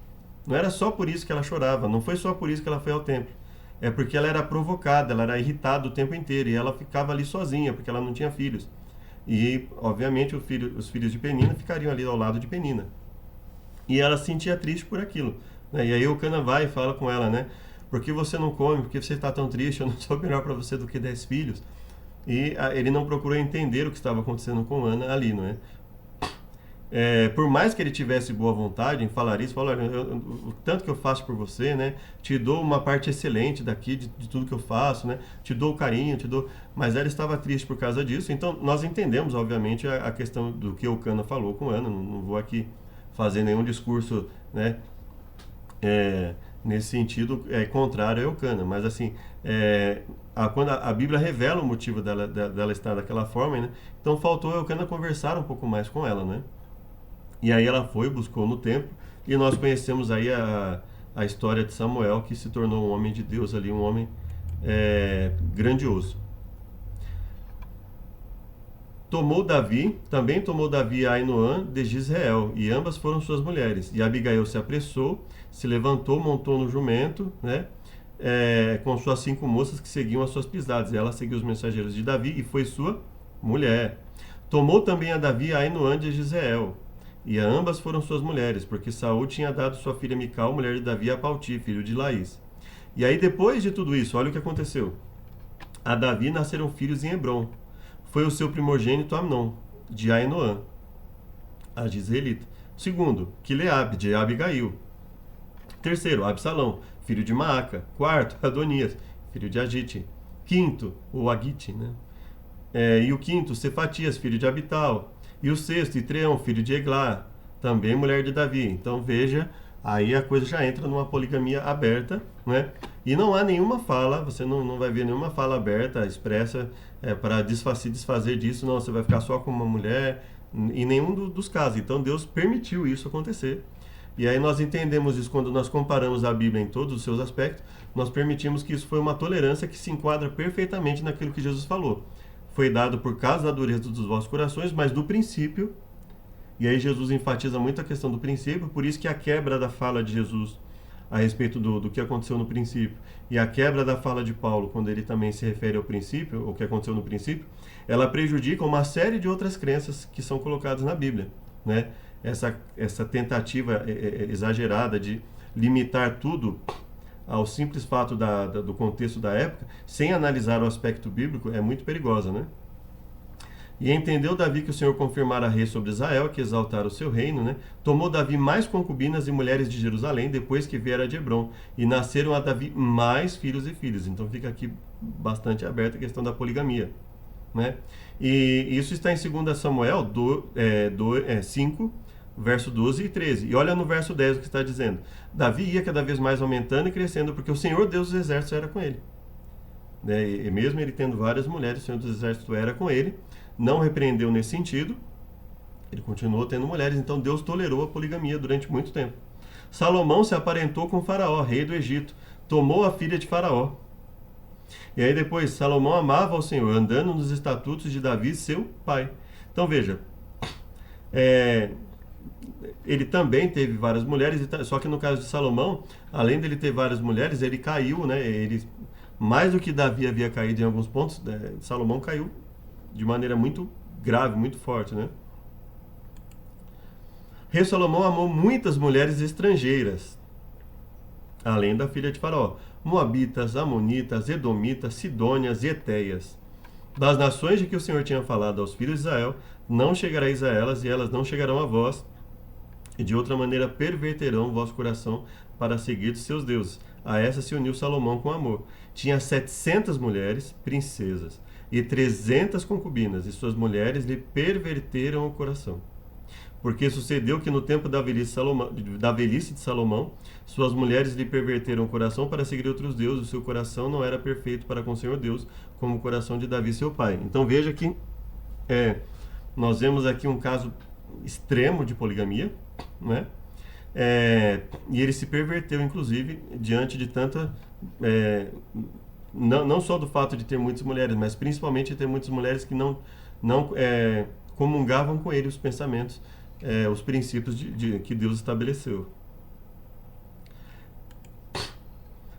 Speaker 1: Não era só por isso que ela chorava. Não foi só por isso que ela foi ao templo. É porque ela era provocada, ela era irritada o tempo inteiro. E ela ficava ali sozinha, porque ela não tinha filhos. E, obviamente, os filhos de Penina ficariam ali ao lado de Penina. E ela se sentia triste por aquilo. E aí Eucana vai e fala com ela, né? Por que você não come? Por que você está tão triste? Eu não sou melhor para você do que 10 filhos. E ele não procurou entender o que estava acontecendo com Ana ali, não é? Por mais que ele tivesse boa vontade em falar isso, falar, o tanto que eu faço por você, né? Te dou uma parte excelente daqui de tudo que eu faço, né? Te dou o carinho, te dou. Mas ela estava triste por causa disso. Então nós entendemos, obviamente, a questão do que o Cana falou com Ana. Não vou aqui fazer nenhum discurso, né? Nesse sentido contrário a Eucana, mas assim, quando a Bíblia revela o motivo dela estar daquela forma, né? Então faltou a Eucana conversar um pouco mais com ela, né? E aí ela foi, buscou no templo, e nós conhecemos aí a história de Samuel, que se tornou um homem de Deus ali, um homem grandioso. Também tomou Davi a Ainoã de Jezreel, e ambas foram suas mulheres. E Abigail se apressou, se levantou, montou no jumento, né? Com suas 5 moças que seguiam as suas pisadas. E ela seguiu os mensageiros de Davi e foi sua mulher. Tomou também a Davi a Ainoã de Jezreel, e ambas foram suas mulheres, porque Saul tinha dado sua filha Mical, mulher de Davi, a Palti, filho de Laís. E aí depois de tudo isso, olha o que aconteceu. A Davi nasceram filhos em Hebrom. Foi o seu primogênito Amnon, de Ainoã, a Gisraelita. Segundo, Quileabe, de Abigail. Terceiro, Absalão, filho de Maaca. Quarto, Adonias, filho de Agite. Quinto, o Agite, né? E o quinto, Cefatias, filho de Abital. E o sexto, Itreão, filho de Eglá, também mulher de Davi. Então veja, aí a coisa já entra numa poligamia aberta, né? E não há nenhuma fala, você não vai ver nenhuma fala aberta, expressa, para desfazer disso, não, você vai ficar só com uma mulher, em nenhum dos casos. Então Deus permitiu isso acontecer. E aí nós entendemos isso quando nós comparamos a Bíblia em todos os seus aspectos, nós permitimos que isso foi uma tolerância que se enquadra perfeitamente naquilo que Jesus falou. Foi dado por causa da dureza dos vossos corações, mas do princípio. E aí Jesus enfatiza muito a questão do princípio, por isso que a quebra da fala de Jesus a respeito do que aconteceu no princípio, e a quebra da fala de Paulo, quando ele também se refere ao princípio, o que aconteceu no princípio, ela prejudica uma série de outras crenças que são colocadas na Bíblia, né? Essa tentativa exagerada de limitar tudo ao simples fato do contexto da época, sem analisar o aspecto bíblico, é muito perigosa, né? E entendeu Davi que o Senhor confirmara rei sobre Israel, que exaltara o seu reino, né? Tomou Davi mais concubinas e mulheres de Jerusalém, depois que viera de Hebrom, e nasceram a Davi mais filhos e filhas. Então fica aqui bastante aberta a questão da poligamia, né? E isso está em 2 Samuel 5, verso 12 e 13. E olha no verso 10 o que está dizendo. Davi ia cada vez mais aumentando e crescendo, porque o Senhor Deus dos Exércitos era com ele, né? E mesmo ele tendo várias mulheres, o Senhor dos Exércitos era com ele. Não repreendeu nesse sentido, ele continuou tendo mulheres, então Deus tolerou a poligamia durante muito tempo. Salomão se aparentou com Faraó, rei do Egito, tomou a filha de Faraó. E aí depois, Salomão amava ao Senhor, andando nos estatutos de Davi, seu pai. Então veja, ele também teve várias mulheres, só que no caso de Salomão, além dele ter várias mulheres, ele caiu, né? Mais do que Davi havia caído em alguns pontos, Salomão caiu de maneira muito grave, muito forte, né? Rei Salomão amou muitas mulheres estrangeiras, além da filha de Faraó, moabitas, amonitas, edomitas, sidônias e etéias. Das nações de que o Senhor tinha falado aos filhos de Israel, não chegareis a elas, e elas não chegarão a vós, e de outra maneira perverterão o vosso coração para seguir os seus deuses. A essa se uniu Salomão com amor. Tinha 700 mulheres, princesas, e 300 concubinas, e suas mulheres lhe perverteram o coração. Porque sucedeu que no tempo da velhice de Salomão, suas mulheres lhe perverteram o coração para seguir outros deuses, o seu coração não era perfeito para com o Senhor Deus, como o coração de Davi, seu pai. Então veja que nós vemos aqui um caso extremo de poligamia, né? E ele se perverteu, inclusive, diante de tanta... não só do fato de ter muitas mulheres, mas principalmente de ter muitas mulheres que não comungavam com ele os pensamentos, os princípios que Deus estabeleceu.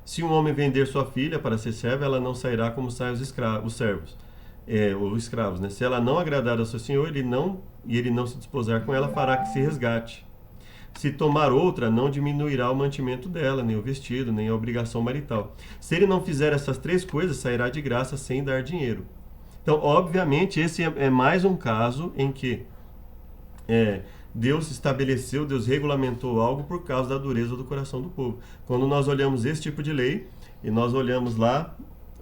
Speaker 1: Se um homem vender sua filha para ser serva, ela não sairá como saem os servos, ou escravos, né? Se ela não agradar ao seu senhor, ele não se desposar com ela, fará que se resgate. Se tomar outra, não diminuirá o mantimento dela, nem o vestido, nem a obrigação marital. Se ele não fizer essas 3 coisas, sairá de graça sem dar dinheiro. Então, obviamente, esse é mais um caso em que Deus estabeleceu, Deus regulamentou algo por causa da dureza do coração do povo. Quando nós olhamos esse tipo de lei, e nós olhamos lá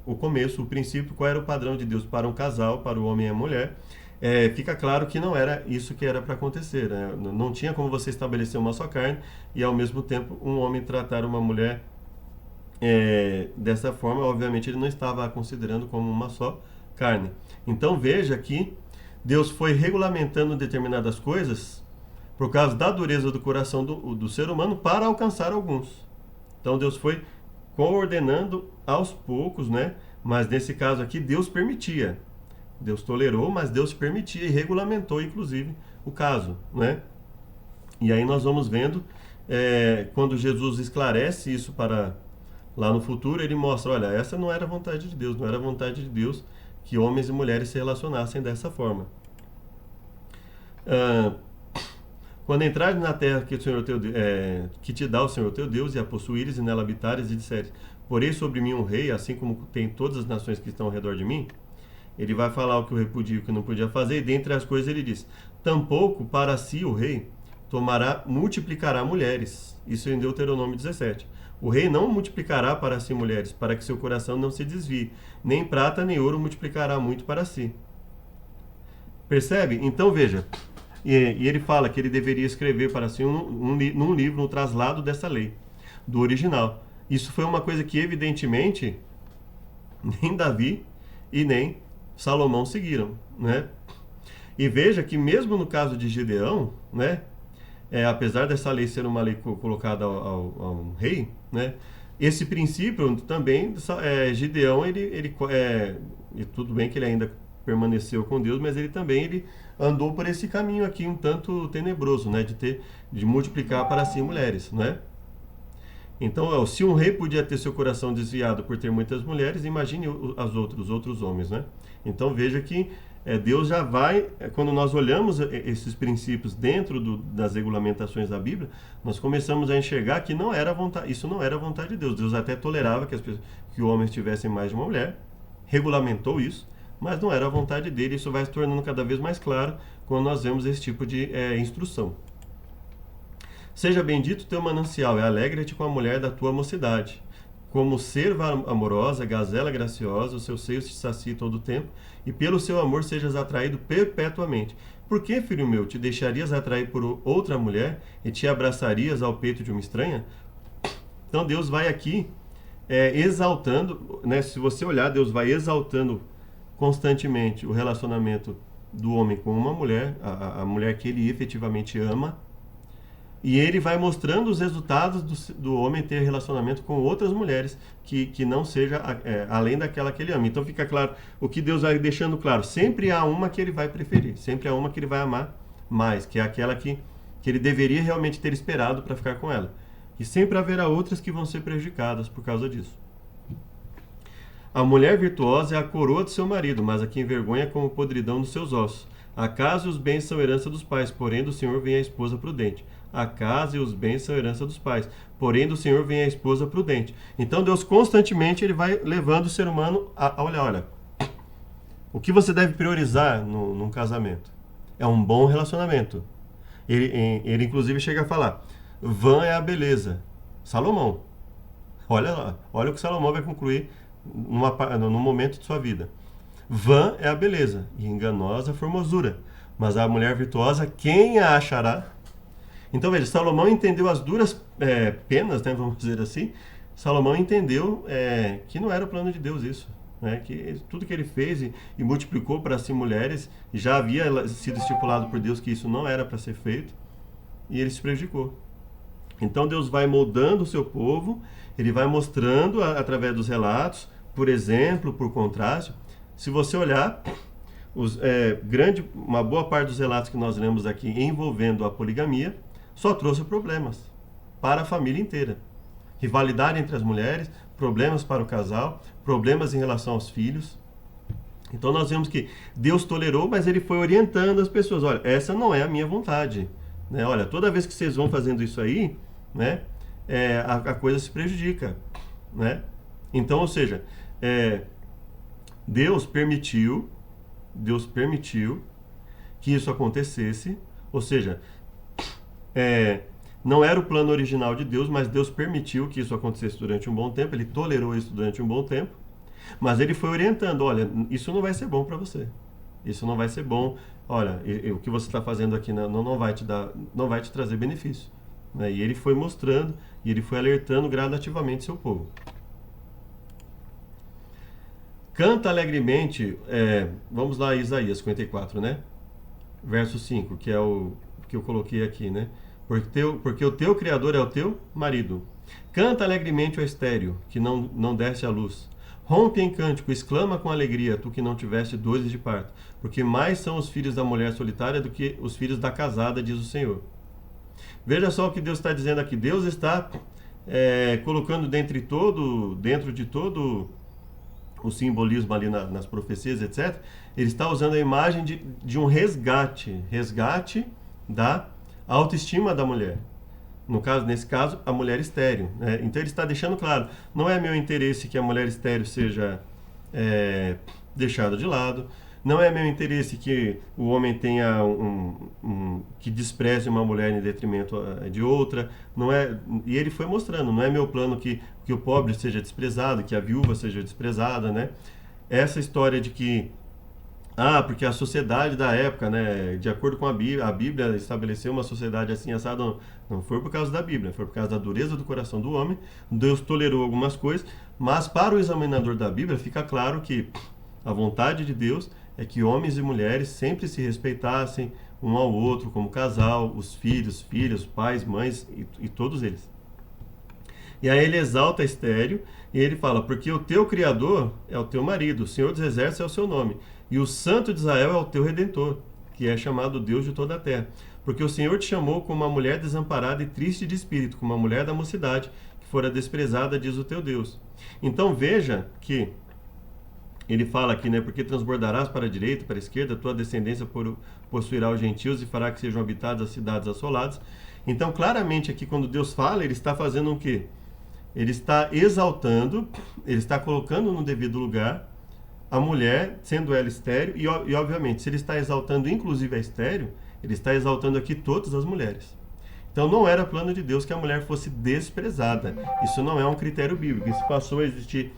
Speaker 1: o começo, o princípio, qual era o padrão de Deus para um casal, para o homem e a mulher, fica claro que não era isso que era para acontecer, né? Não tinha como você estabelecer uma só carne e ao mesmo tempo um homem tratar uma mulher dessa forma. Obviamente ele não estava a considerando como uma só carne. Então veja que Deus foi regulamentando determinadas coisas por causa da dureza do coração do ser humano para alcançar alguns. Então Deus foi coordenando aos poucos, né? Mas nesse caso aqui Deus permitia. Deus tolerou, mas Deus permitia e regulamentou, inclusive, o caso, né? E aí nós vamos vendo, quando Jesus esclarece isso para lá no futuro, ele mostra, olha, essa não era a vontade de Deus, não era a vontade de Deus que homens e mulheres se relacionassem dessa forma. Quando entrares na terra que, o Senhor teu, que te dá o Senhor teu Deus, e a possuíres e nela habitares, e disseres, porém sobre mim um rei, assim como tem todas as nações que estão ao redor de mim, ele vai falar o que o rei podia e o que não podia fazer, e dentre as coisas ele diz, tampouco para si o rei multiplicará mulheres. Isso em Deuteronômio 17. O rei não multiplicará para si mulheres, para que seu coração não se desvie, nem prata nem ouro multiplicará muito para si. Percebe? Então veja, e ele fala que ele deveria escrever para si num livro, no traslado dessa lei, do original. Isso foi uma coisa que evidentemente nem Davi e nem Salomão seguiram, né? E veja que mesmo no caso de Gideão, né, apesar dessa lei ser uma lei colocada ao rei, né, esse princípio também, Gideão, e tudo bem que ele ainda permaneceu com Deus, mas ele também andou por esse caminho aqui um tanto tenebroso, né, de multiplicar para si mulheres, né? Então, se um rei podia ter seu coração desviado por ter muitas mulheres, imagine os outros homens, né? Então veja que Deus já vai, quando nós olhamos esses princípios dentro das regulamentações da Bíblia, nós começamos a enxergar que isso não era a vontade de Deus. Deus até tolerava que homens tivessem mais de uma mulher, regulamentou isso, mas não era a vontade dele. Isso vai se tornando cada vez mais claro quando nós vemos esse tipo de instrução. Seja bendito teu manancial, e alegra-te com a mulher da tua mocidade. Como cerva amorosa, gazela graciosa, o seu seio te sacia todo o tempo, e pelo seu amor sejas atraído perpetuamente. Por que, filho meu, te deixarias atrair por outra mulher e te abraçarias ao peito de uma estranha? Então Deus vai aqui exaltando, né? Se você olhar, Deus vai exaltando constantemente o relacionamento do homem com uma mulher, a mulher que ele efetivamente ama, e ele vai mostrando os resultados do homem ter relacionamento com outras mulheres que não seja além daquela que ele ama. Então fica claro, o que Deus vai deixando claro, sempre há uma que ele vai preferir, sempre há uma que ele vai amar mais, que é aquela que ele deveria realmente ter esperado para ficar com ela. E sempre haverá outras que vão ser prejudicadas por causa disso. A mulher virtuosa é a coroa do seu marido, mas a que envergonha é como podridão dos seus ossos. A casa e os bens são herança dos pais, porém do Senhor vem a esposa prudente. A casa e os bens são herança dos pais, porém do Senhor vem a esposa prudente. Então Deus constantemente ele vai levando o ser humano a olha, o que você deve priorizar num casamento? É um bom relacionamento. Ele inclusive chega a falar, vã é a beleza. Salomão, olha lá, olha o que Salomão vai concluir num momento de sua vida. Vã é a beleza, e enganosa a formosura, mas a mulher virtuosa, quem a achará? Então veja, Salomão entendeu as duras penas, né, vamos dizer assim. Salomão entendeu que não era o plano de Deus isso, né, que tudo que ele fez e multiplicou para si mulheres, já havia sido estipulado por Deus que isso não era para ser feito, e ele se prejudicou. Então Deus vai moldando o seu povo, ele vai mostrando através dos relatos, por exemplo, por contraste. Se você olhar, uma boa parte dos relatos que nós lemos aqui envolvendo a poligamia só trouxe problemas para a família inteira. Rivalidade entre as mulheres, problemas para o casal, problemas em relação aos filhos. Então nós vemos que Deus tolerou, mas ele foi orientando as pessoas. Olha, essa não é a minha vontade, né? Olha, toda vez que vocês vão fazendo isso aí, né, a coisa se prejudica, né? Então, ou seja, Deus permitiu que isso acontecesse, ou seja, é, não era o plano original de Deus, mas Deus permitiu que isso acontecesse durante um bom tempo, ele tolerou isso durante um bom tempo, mas ele foi orientando, olha, isso não vai ser bom para você. Isso não vai ser bom. Olha, o que você está fazendo aqui não vai te dar, não vai te trazer benefício. Né? E ele foi mostrando, e ele foi alertando gradativamente seu povo. Canta alegremente, vamos lá, Isaías 54, né? Verso 5, que é o que eu coloquei aqui, né? Porque o teu Criador é o teu marido. Canta alegremente, ó estéreo, que não desce a luz. Rompe em cântico, exclama com alegria, tu que não tiveste dores de parto, porque mais são os filhos da mulher solitária do que os filhos da casada, diz o Senhor. Veja só o que Deus está dizendo aqui. Deus está colocando dentro de todo o simbolismo ali nas profecias, etc. Ele está usando a imagem de um resgate da autoestima da mulher. Nesse caso, a mulher estéril. Né? Então ele está deixando claro, não é meu interesse que a mulher estéril seja deixada de lado, não é meu interesse que o homem tenha que despreze uma mulher em detrimento de outra, não é, e ele foi mostrando, não é meu plano que o pobre seja desprezado, que a viúva seja desprezada, né? Essa história de que porque a sociedade da época, né, de acordo com a Bíblia estabeleceu uma sociedade assim assada, não foi por causa da Bíblia, foi por causa da dureza do coração do homem. Deus tolerou algumas coisas, mas para o examinador da Bíblia fica claro que a vontade de Deus é que homens e mulheres sempre se respeitassem um ao outro como casal, os filhos, pais, mães e todos eles. E aí ele exalta a estéreo e ele fala, porque o teu Criador é o teu marido, o Senhor dos Exércitos é o seu nome, e o Santo de Israel é o teu Redentor, que é chamado Deus de toda a terra. Porque o Senhor te chamou como uma mulher desamparada e triste de espírito, como uma mulher da mocidade, que fora desprezada, diz o teu Deus. Então veja que ele fala aqui, né, porque transbordarás para a direita, para a esquerda, tua descendência possuirá os gentios e fará que sejam habitadas as cidades assoladas. Então claramente aqui quando Deus fala, ele está fazendo o quê? Ele está exaltando, ele está colocando no devido lugar a mulher, sendo ela estéril, e obviamente, se ele está exaltando inclusive a estéril, ele está exaltando aqui todas as mulheres. Então não era plano de Deus que a mulher fosse desprezada. Isso não é um critério bíblico. Isso passou a existir,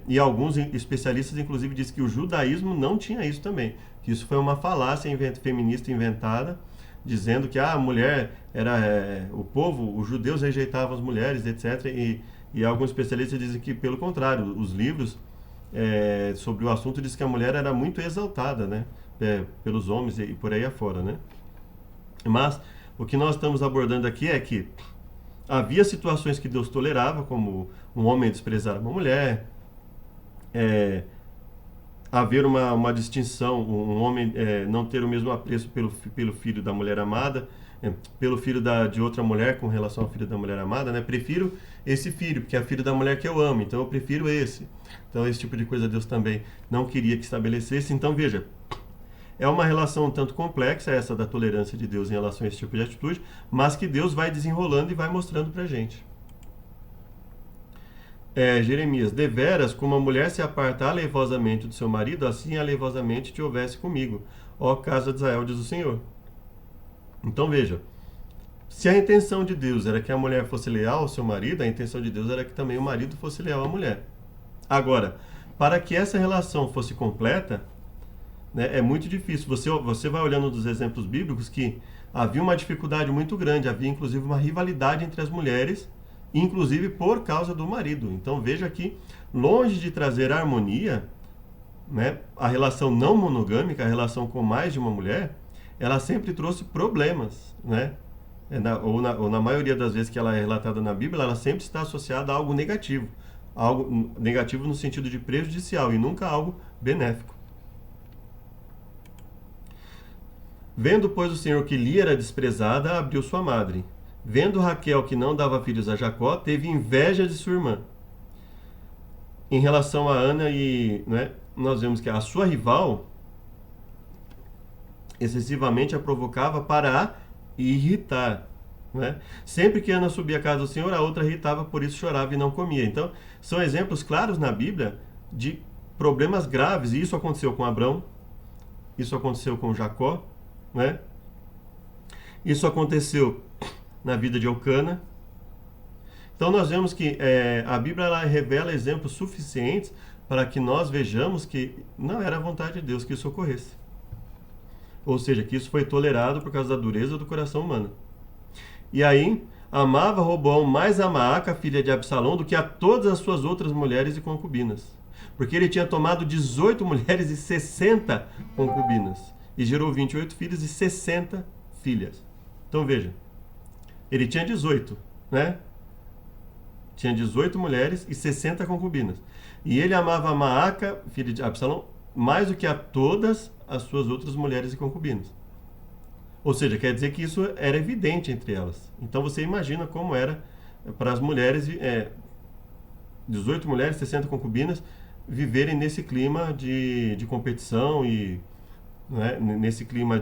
Speaker 1: e alguns especialistas inclusive dizem que o judaísmo não tinha isso também. Que isso foi uma falácia feminista inventada, dizendo que a mulher era o povo, os judeus rejeitavam as mulheres, etc. E alguns especialistas dizem que, pelo contrário, os livros sobre o assunto dizem que a mulher era muito exaltada, né, pelos homens e por aí afora, né? Mas o que nós estamos abordando aqui é que havia situações que Deus tolerava, como um homem desprezar uma mulher, haver uma distinção, um homem não ter o mesmo apreço pelo filho da mulher amada, pelo filho de outra mulher com relação ao filho da mulher amada, né? Prefiro esse filho, porque é o filho da mulher que eu amo, então eu prefiro esse. Então esse tipo de coisa Deus também não queria que estabelecesse. Então veja, é uma relação um tanto complexa essa da tolerância de Deus em relação a esse tipo de atitude, mas que Deus vai desenrolando e vai mostrando pra gente. Jeremias, deveras, como a mulher se aparta alevosamente do seu marido, assim alevosamente te houvesse comigo, ó casa de Israel, diz o Senhor. Então veja, se a intenção de Deus era que a mulher fosse leal ao seu marido, a intenção de Deus era que também o marido fosse leal à mulher. Agora, para que essa relação fosse completa, né, é muito difícil. Você vai olhando dos exemplos bíblicos que havia uma dificuldade muito grande, havia inclusive uma rivalidade entre as mulheres, inclusive por causa do marido. Então veja que, longe de trazer harmonia, né, a relação não monogâmica, a relação com mais de uma mulher, ela sempre trouxe problemas, né? Ou na maioria das vezes que ela é relatada na Bíblia, ela sempre está associada a algo negativo no sentido de prejudicial e nunca algo benéfico. Vendo, pois, o Senhor que Lia era desprezada, abriu sua madre. Vendo Raquel que não dava filhos a Jacó, teve inveja de sua irmã. Em relação a Ana, né, nós vemos que a sua rival excessivamente a provocava para a irritar. Né? Sempre que Ana subia à casa do Senhor, a outra irritava, por isso chorava e não comia. Então, são exemplos claros na Bíblia de problemas graves. E isso aconteceu com Abrão, isso aconteceu com Jacó, né? Isso aconteceu na vida de Eucana. Então nós vemos que a Bíblia ela revela exemplos suficientes para que nós vejamos que não era a vontade de Deus que isso ocorresse. Ou seja, que isso foi tolerado por causa da dureza do coração humano. E aí, amava Roboão mais a Maaca, filha de Absalão, do que a todas as suas outras mulheres e concubinas. Porque ele tinha tomado 18 mulheres e 60 concubinas. E gerou 28 filhos e 60 filhas. Então veja, ele tinha 18, né? Tinha 18 mulheres e 60 concubinas. E ele amava a Maaca, filha de Absalão, mais do que a todas as suas outras mulheres e concubinas. Ou seja, quer dizer que isso era evidente entre elas. Então você imagina como era para as mulheres, 18 mulheres, 60 concubinas, viverem nesse clima de competição e né, nesse clima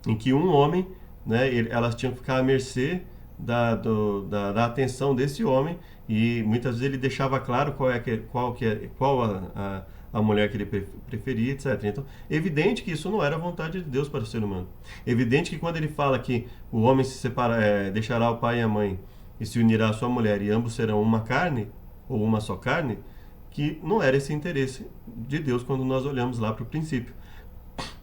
Speaker 1: em que um homem, né, elas tinham que ficar à mercê da atenção desse homem e muitas vezes ele deixava claro qual a mulher que ele preferia, etc. Então, evidente que isso não era a vontade de Deus para o ser humano. Evidente que quando ele fala que o homem se deixará o pai e a mãe e se unirá à sua mulher e ambos serão uma carne, ou uma só carne, que não era esse interesse de Deus quando nós olhamos lá para o princípio.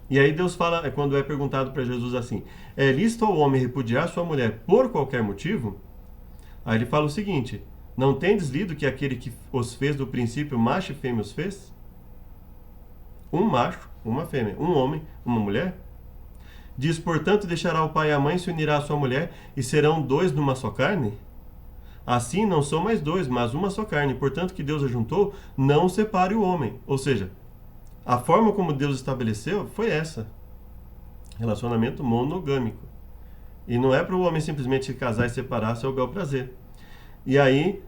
Speaker 1: E aí Deus fala, quando é perguntado para Jesus assim, é lícito ao homem repudiar sua mulher por qualquer motivo? Aí ele fala o seguinte, não tendes lido que aquele que os fez do princípio, macho e fêmea os fez? Um macho, uma fêmea, um homem, uma mulher? Diz, portanto, deixará o pai e a mãe, se unirá à sua mulher, e serão dois numa só carne? Assim não são mais dois, mas uma só carne. Portanto, que Deus ajuntou, não separe o homem. Ou seja, a forma como Deus estabeleceu foi essa. Relacionamento monogâmico. E não é para o homem simplesmente se casar e separar seu bel prazer. E aí,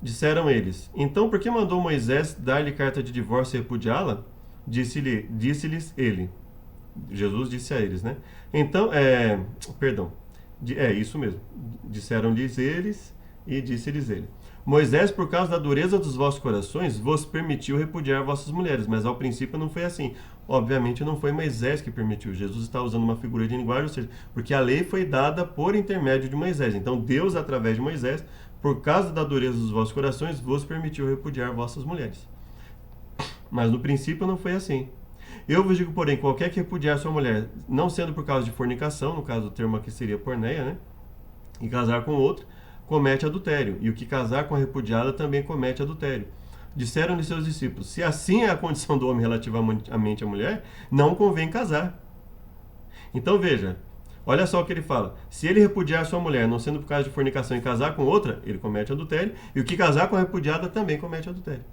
Speaker 1: disseram eles, então por que mandou Moisés dar-lhe carta de divórcio e repudiá-la? Disse-lhes ele. Jesus disse a eles, né? Então, isso mesmo. Disseram-lhes eles e disse-lhes ele. Moisés, por causa da dureza dos vossos corações, vos permitiu repudiar vossas mulheres, mas ao princípio não foi assim. Obviamente não foi Moisés que permitiu. Jesus está usando uma figura de linguagem, ou seja, porque a lei foi dada por intermédio de Moisés. Então Deus, através de Moisés, por causa da dureza dos vossos corações, vos permitiu repudiar vossas mulheres. Mas no princípio não foi assim. Eu vos digo, porém, qualquer que repudiar sua mulher, não sendo por causa de fornicação, no caso do termo aqui seria porneia, né? E casar com outra, comete adultério. E o que casar com a repudiada também comete adultério. Disseram-lhe seus discípulos, se assim é a condição do homem relativamente à mulher, não convém casar. Então veja, olha só o que ele fala. Se ele repudiar sua mulher, não sendo por causa de fornicação e casar com outra, ele comete adultério. E o que casar com a repudiada também comete adultério.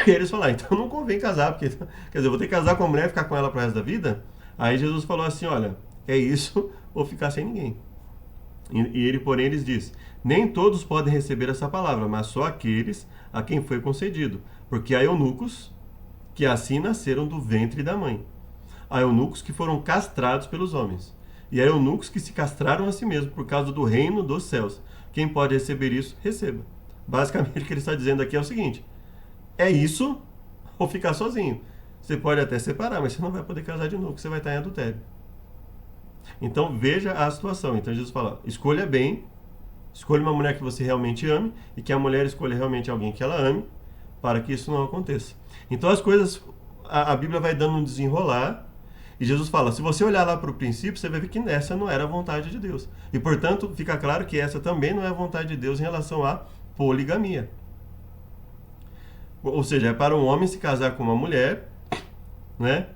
Speaker 1: E eles falaram, então não convém casar, porque, quer dizer, eu vou ter que casar com a mulher e ficar com ela pro resto da vida? Aí Jesus falou assim, olha, é isso ou ficar sem ninguém. E ele, porém, lhes disse, nem todos podem receber essa palavra, mas só aqueles a quem foi concedido, porque há eunucos que assim nasceram do ventre da mãe. Há eunucos que foram castrados pelos homens, e há eunucos que se castraram a si mesmos por causa do reino dos céus. Quem pode receber isso, receba. Basicamente, o que ele está dizendo aqui é o seguinte, é isso ou ficar sozinho. Você pode até separar, mas você não vai poder casar de novo, porque você vai estar em adultério. Então veja a situação. Então Jesus fala, escolha bem, escolha uma mulher que você realmente ame e que a mulher escolha realmente alguém que ela ame, para que isso não aconteça. Então as coisas, a Bíblia vai dando um desenrolar e Jesus fala, se você olhar lá para o princípio, você vai ver que essa não era a vontade de Deus. E portanto, fica claro que essa também não é a vontade de Deus em relação à poligamia. Ou seja, é para um homem se casar com uma mulher, né?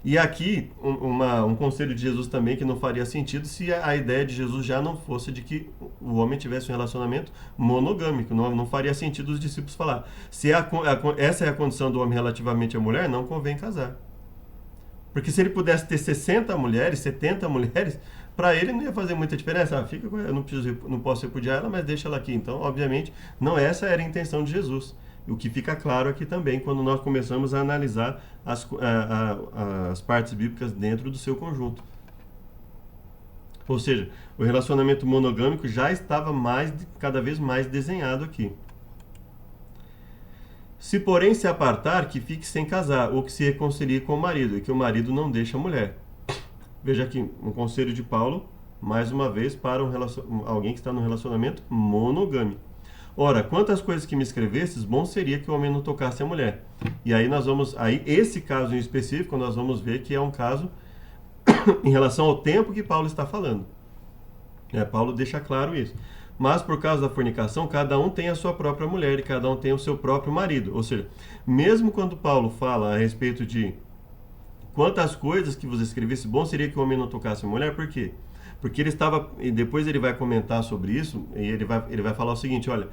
Speaker 1: E aqui, um conselho de Jesus também que não faria sentido se a ideia de Jesus já não fosse de que o homem tivesse um relacionamento monogâmico. Não faria sentido os discípulos falar. Se essa é a condição do homem relativamente à mulher, não convém casar. Porque se ele pudesse ter 60 mulheres, 70 mulheres, para ele não ia fazer muita diferença. Fica com ela, eu não posso repudiar ela, mas deixa ela aqui. Então, obviamente, não essa era a intenção de Jesus. O que fica claro aqui também quando nós começamos a analisar as partes bíblicas dentro do seu conjunto. Ou seja, o relacionamento monogâmico já estava cada vez mais desenhado aqui. Se porém se apartar, que fique sem casar, ou que se reconcilie com o marido, e que o marido não deixe a mulher. Veja aqui, um conselho de Paulo, mais uma vez, para alguém que está no relacionamento monogâmico. Ora, quantas coisas que me escrevestes, bom seria que o homem não tocasse a mulher. E aí esse caso em específico, nós vamos ver que é um caso em relação ao tempo que Paulo está falando. Paulo deixa claro isso. Mas por causa da fornicação, cada um tem a sua própria mulher e cada um tem o seu próprio marido. Ou seja, mesmo quando Paulo fala a respeito de quantas coisas que vos escrevesse, bom seria que o homem não tocasse a mulher, por quê? Porque ele estava, e depois ele vai comentar sobre isso, e ele vai falar o seguinte, olha,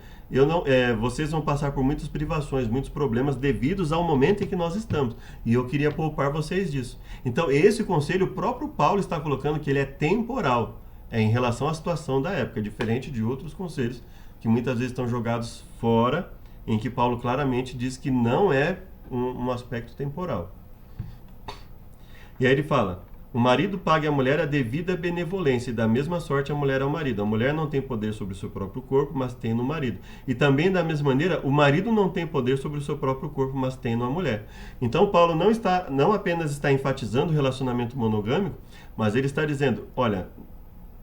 Speaker 1: vocês vão passar por muitas privações, muitos problemas devidos ao momento em que nós estamos, e eu queria poupar vocês disso. Então esse conselho, o próprio Paulo está colocando que ele é temporal, em relação à situação da época, diferente de outros conselhos que muitas vezes estão jogados fora, em que Paulo claramente diz que não é um aspecto temporal. E aí ele fala, o marido pague à mulher a devida benevolência, e da mesma sorte a mulher ao marido. A mulher não tem poder sobre o seu próprio corpo, mas tem no marido. E também da mesma maneira, o marido não tem poder sobre o seu próprio corpo, mas tem na mulher. Então Paulo não apenas está enfatizando o relacionamento monogâmico, mas ele está dizendo, olha,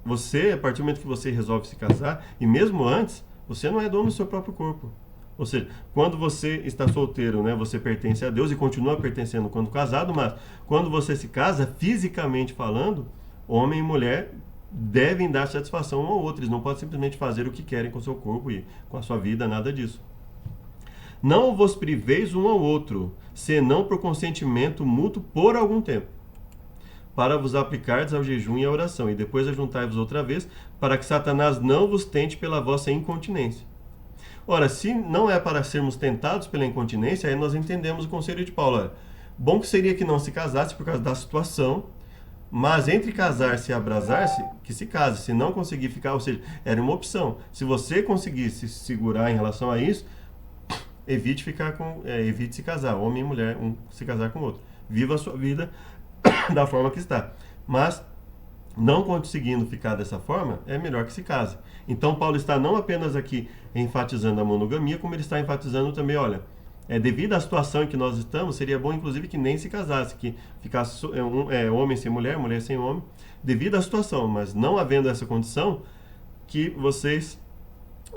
Speaker 1: você, a partir do momento que você resolve se casar, e mesmo antes, você não é dono do seu próprio corpo. Ou seja, quando você está solteiro, né, você pertence a Deus e continua pertencendo quando casado, mas quando você se casa, fisicamente falando, homem e mulher devem dar satisfação um ao outro. Eles não podem simplesmente fazer o que querem com o seu corpo e com a sua vida, nada disso. Não vos priveis um ao outro, senão por consentimento mútuo por algum tempo, para vos aplicardes ao jejum e à oração, e depois ajuntai-vos outra vez, para que Satanás não vos tente pela vossa incontinência. Ora, se não é para sermos tentados pela incontinência, aí nós entendemos o conselho de Paulo. Olha, bom que seria que não se casasse por causa da situação, mas entre casar-se e abrasar-se, que se case. Se não conseguir ficar, ou seja, era uma opção. Se você conseguisse se segurar em relação a isso, evite se casar, homem e mulher, um se casar com o outro. Viva a sua vida da forma que está. Mas, não conseguindo ficar dessa forma, é melhor que se case. Então, Paulo está não apenas aqui enfatizando a monogamia, como ele está enfatizando também, olha, devido à situação em que nós estamos, seria bom, inclusive, que nem se casasse, que ficasse homem sem mulher, mulher sem homem, devido à situação, mas não havendo essa condição, que vocês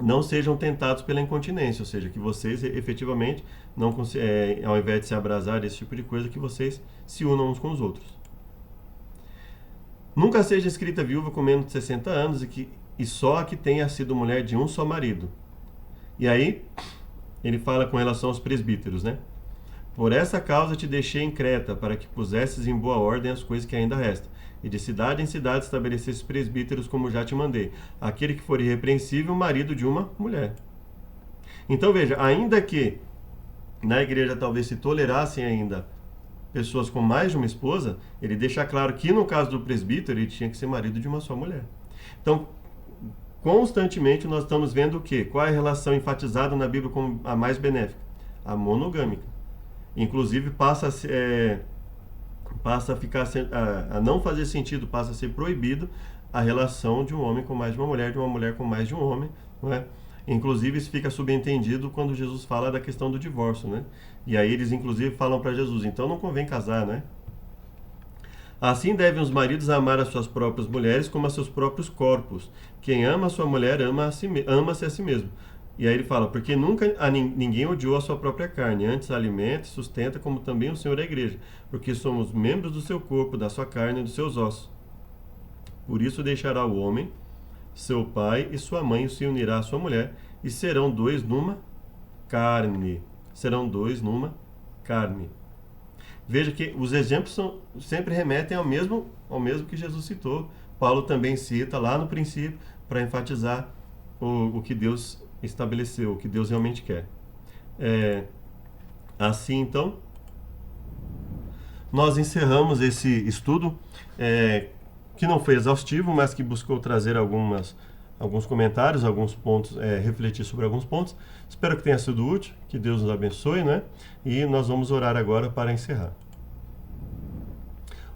Speaker 1: não sejam tentados pela incontinência, ou seja, que vocês efetivamente, ao invés de se abrasar, esse tipo de coisa, que vocês se unam uns com os outros. Nunca seja escrita viúva com menos de 60 anos e só a que tenha sido mulher de um só marido. E aí, ele fala com relação aos presbíteros, né? Por essa causa te deixei em Creta, para que pusesses em boa ordem as coisas que ainda restam, e de cidade em cidade estabelecesses presbíteros como já te mandei, aquele que for irrepreensível, marido de uma mulher. Então veja, ainda que na igreja talvez se tolerassem ainda pessoas com mais de uma esposa, ele deixa claro que no caso do presbítero ele tinha que ser marido de uma só mulher. Então, constantemente nós estamos vendo o quê? Qual é a relação enfatizada na Bíblia como a mais benéfica? A monogâmica. Inclusive passa a ficar a não fazer sentido, passa a ser proibido a relação de um homem com mais de uma mulher com mais de um homem, não é? Inclusive isso fica subentendido quando Jesus fala da questão do divórcio, né? E aí eles inclusive falam para Jesus, então não convém casar, né? Assim devem os maridos amar as suas próprias mulheres como a seus próprios corpos. Quem ama a sua mulher ama-se a si mesmo. E aí ele fala, porque nunca ninguém odiou a sua própria carne, antes alimenta e sustenta, como também o Senhor a igreja, porque somos membros do seu corpo, da sua carne e dos seus ossos. Por isso deixará o homem seu pai e sua mãe, se unirá à sua mulher, e serão dois numa carne. Serão dois numa carne. Veja que os exemplos sempre remetem ao mesmo que Jesus citou. Paulo também cita lá no princípio, para enfatizar o que Deus estabeleceu, o que Deus realmente quer. Assim, então, nós encerramos esse estudo, que não foi exaustivo, mas que buscou trazer alguns comentários, alguns pontos, refletir sobre alguns pontos. Espero que tenha sido útil, que Deus nos abençoe, né? E nós vamos orar agora para encerrar.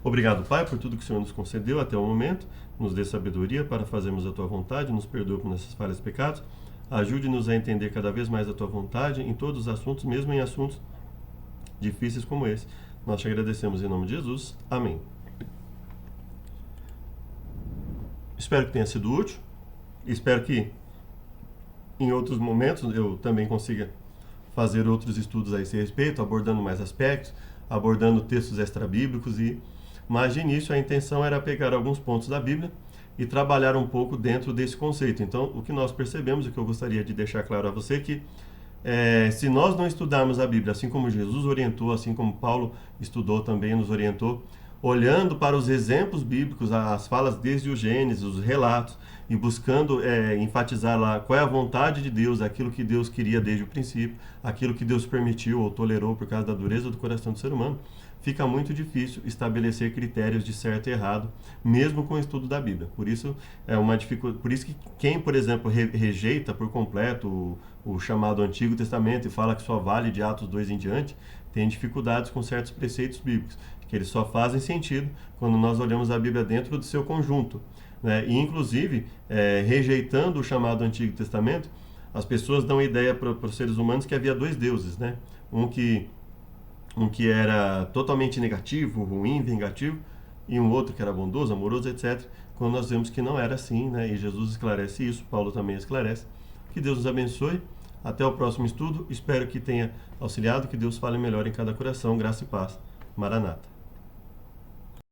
Speaker 1: Obrigado, Pai, por tudo que o Senhor nos concedeu até o momento. Nos dê sabedoria para fazermos a Tua vontade, nos perdoe por nossas falhas e pecados. Ajude-nos a entender cada vez mais a Tua vontade em todos os assuntos, mesmo em assuntos difíceis como esse. Nós te agradecemos em nome de Jesus. Amém. Espero que tenha sido útil. Espero que em outros momentos eu também consiga fazer outros estudos a esse respeito, abordando mais aspectos, abordando textos extra-bíblicos, mas de início a intenção era pegar alguns pontos da Bíblia e trabalhar um pouco dentro desse conceito. Então, o que nós percebemos, e que eu gostaria de deixar claro a você, que se nós não estudarmos a Bíblia, assim como Jesus orientou, assim como Paulo estudou também, nos orientou, olhando para os exemplos bíblicos, as falas desde o Gênesis, os relatos, e buscando enfatizar lá qual é a vontade de Deus, aquilo que Deus queria desde o princípio, aquilo que Deus permitiu ou tolerou por causa da dureza do coração do ser humano, fica muito difícil estabelecer critérios de certo e errado, mesmo com o estudo da Bíblia. Por isso é uma dificuldade. Por isso que quem, por exemplo, rejeita por completo o chamado Antigo Testamento e fala que só vale de Atos 2 em diante, tem dificuldades com certos preceitos bíblicos, que eles só fazem sentido quando nós olhamos a Bíblia dentro do seu conjunto, né? E inclusive, rejeitando o chamado Antigo Testamento, as pessoas dão ideia para os seres humanos que havia dois deuses, né? Um que era totalmente negativo, ruim, vingativo, e um outro que era bondoso, amoroso, etc. Quando nós vemos que não era assim, né? E Jesus esclarece isso, Paulo também esclarece. Que Deus nos abençoe. Até o próximo estudo. Espero que tenha auxiliado, que Deus fale melhor em cada coração. Graça e paz. Maranata.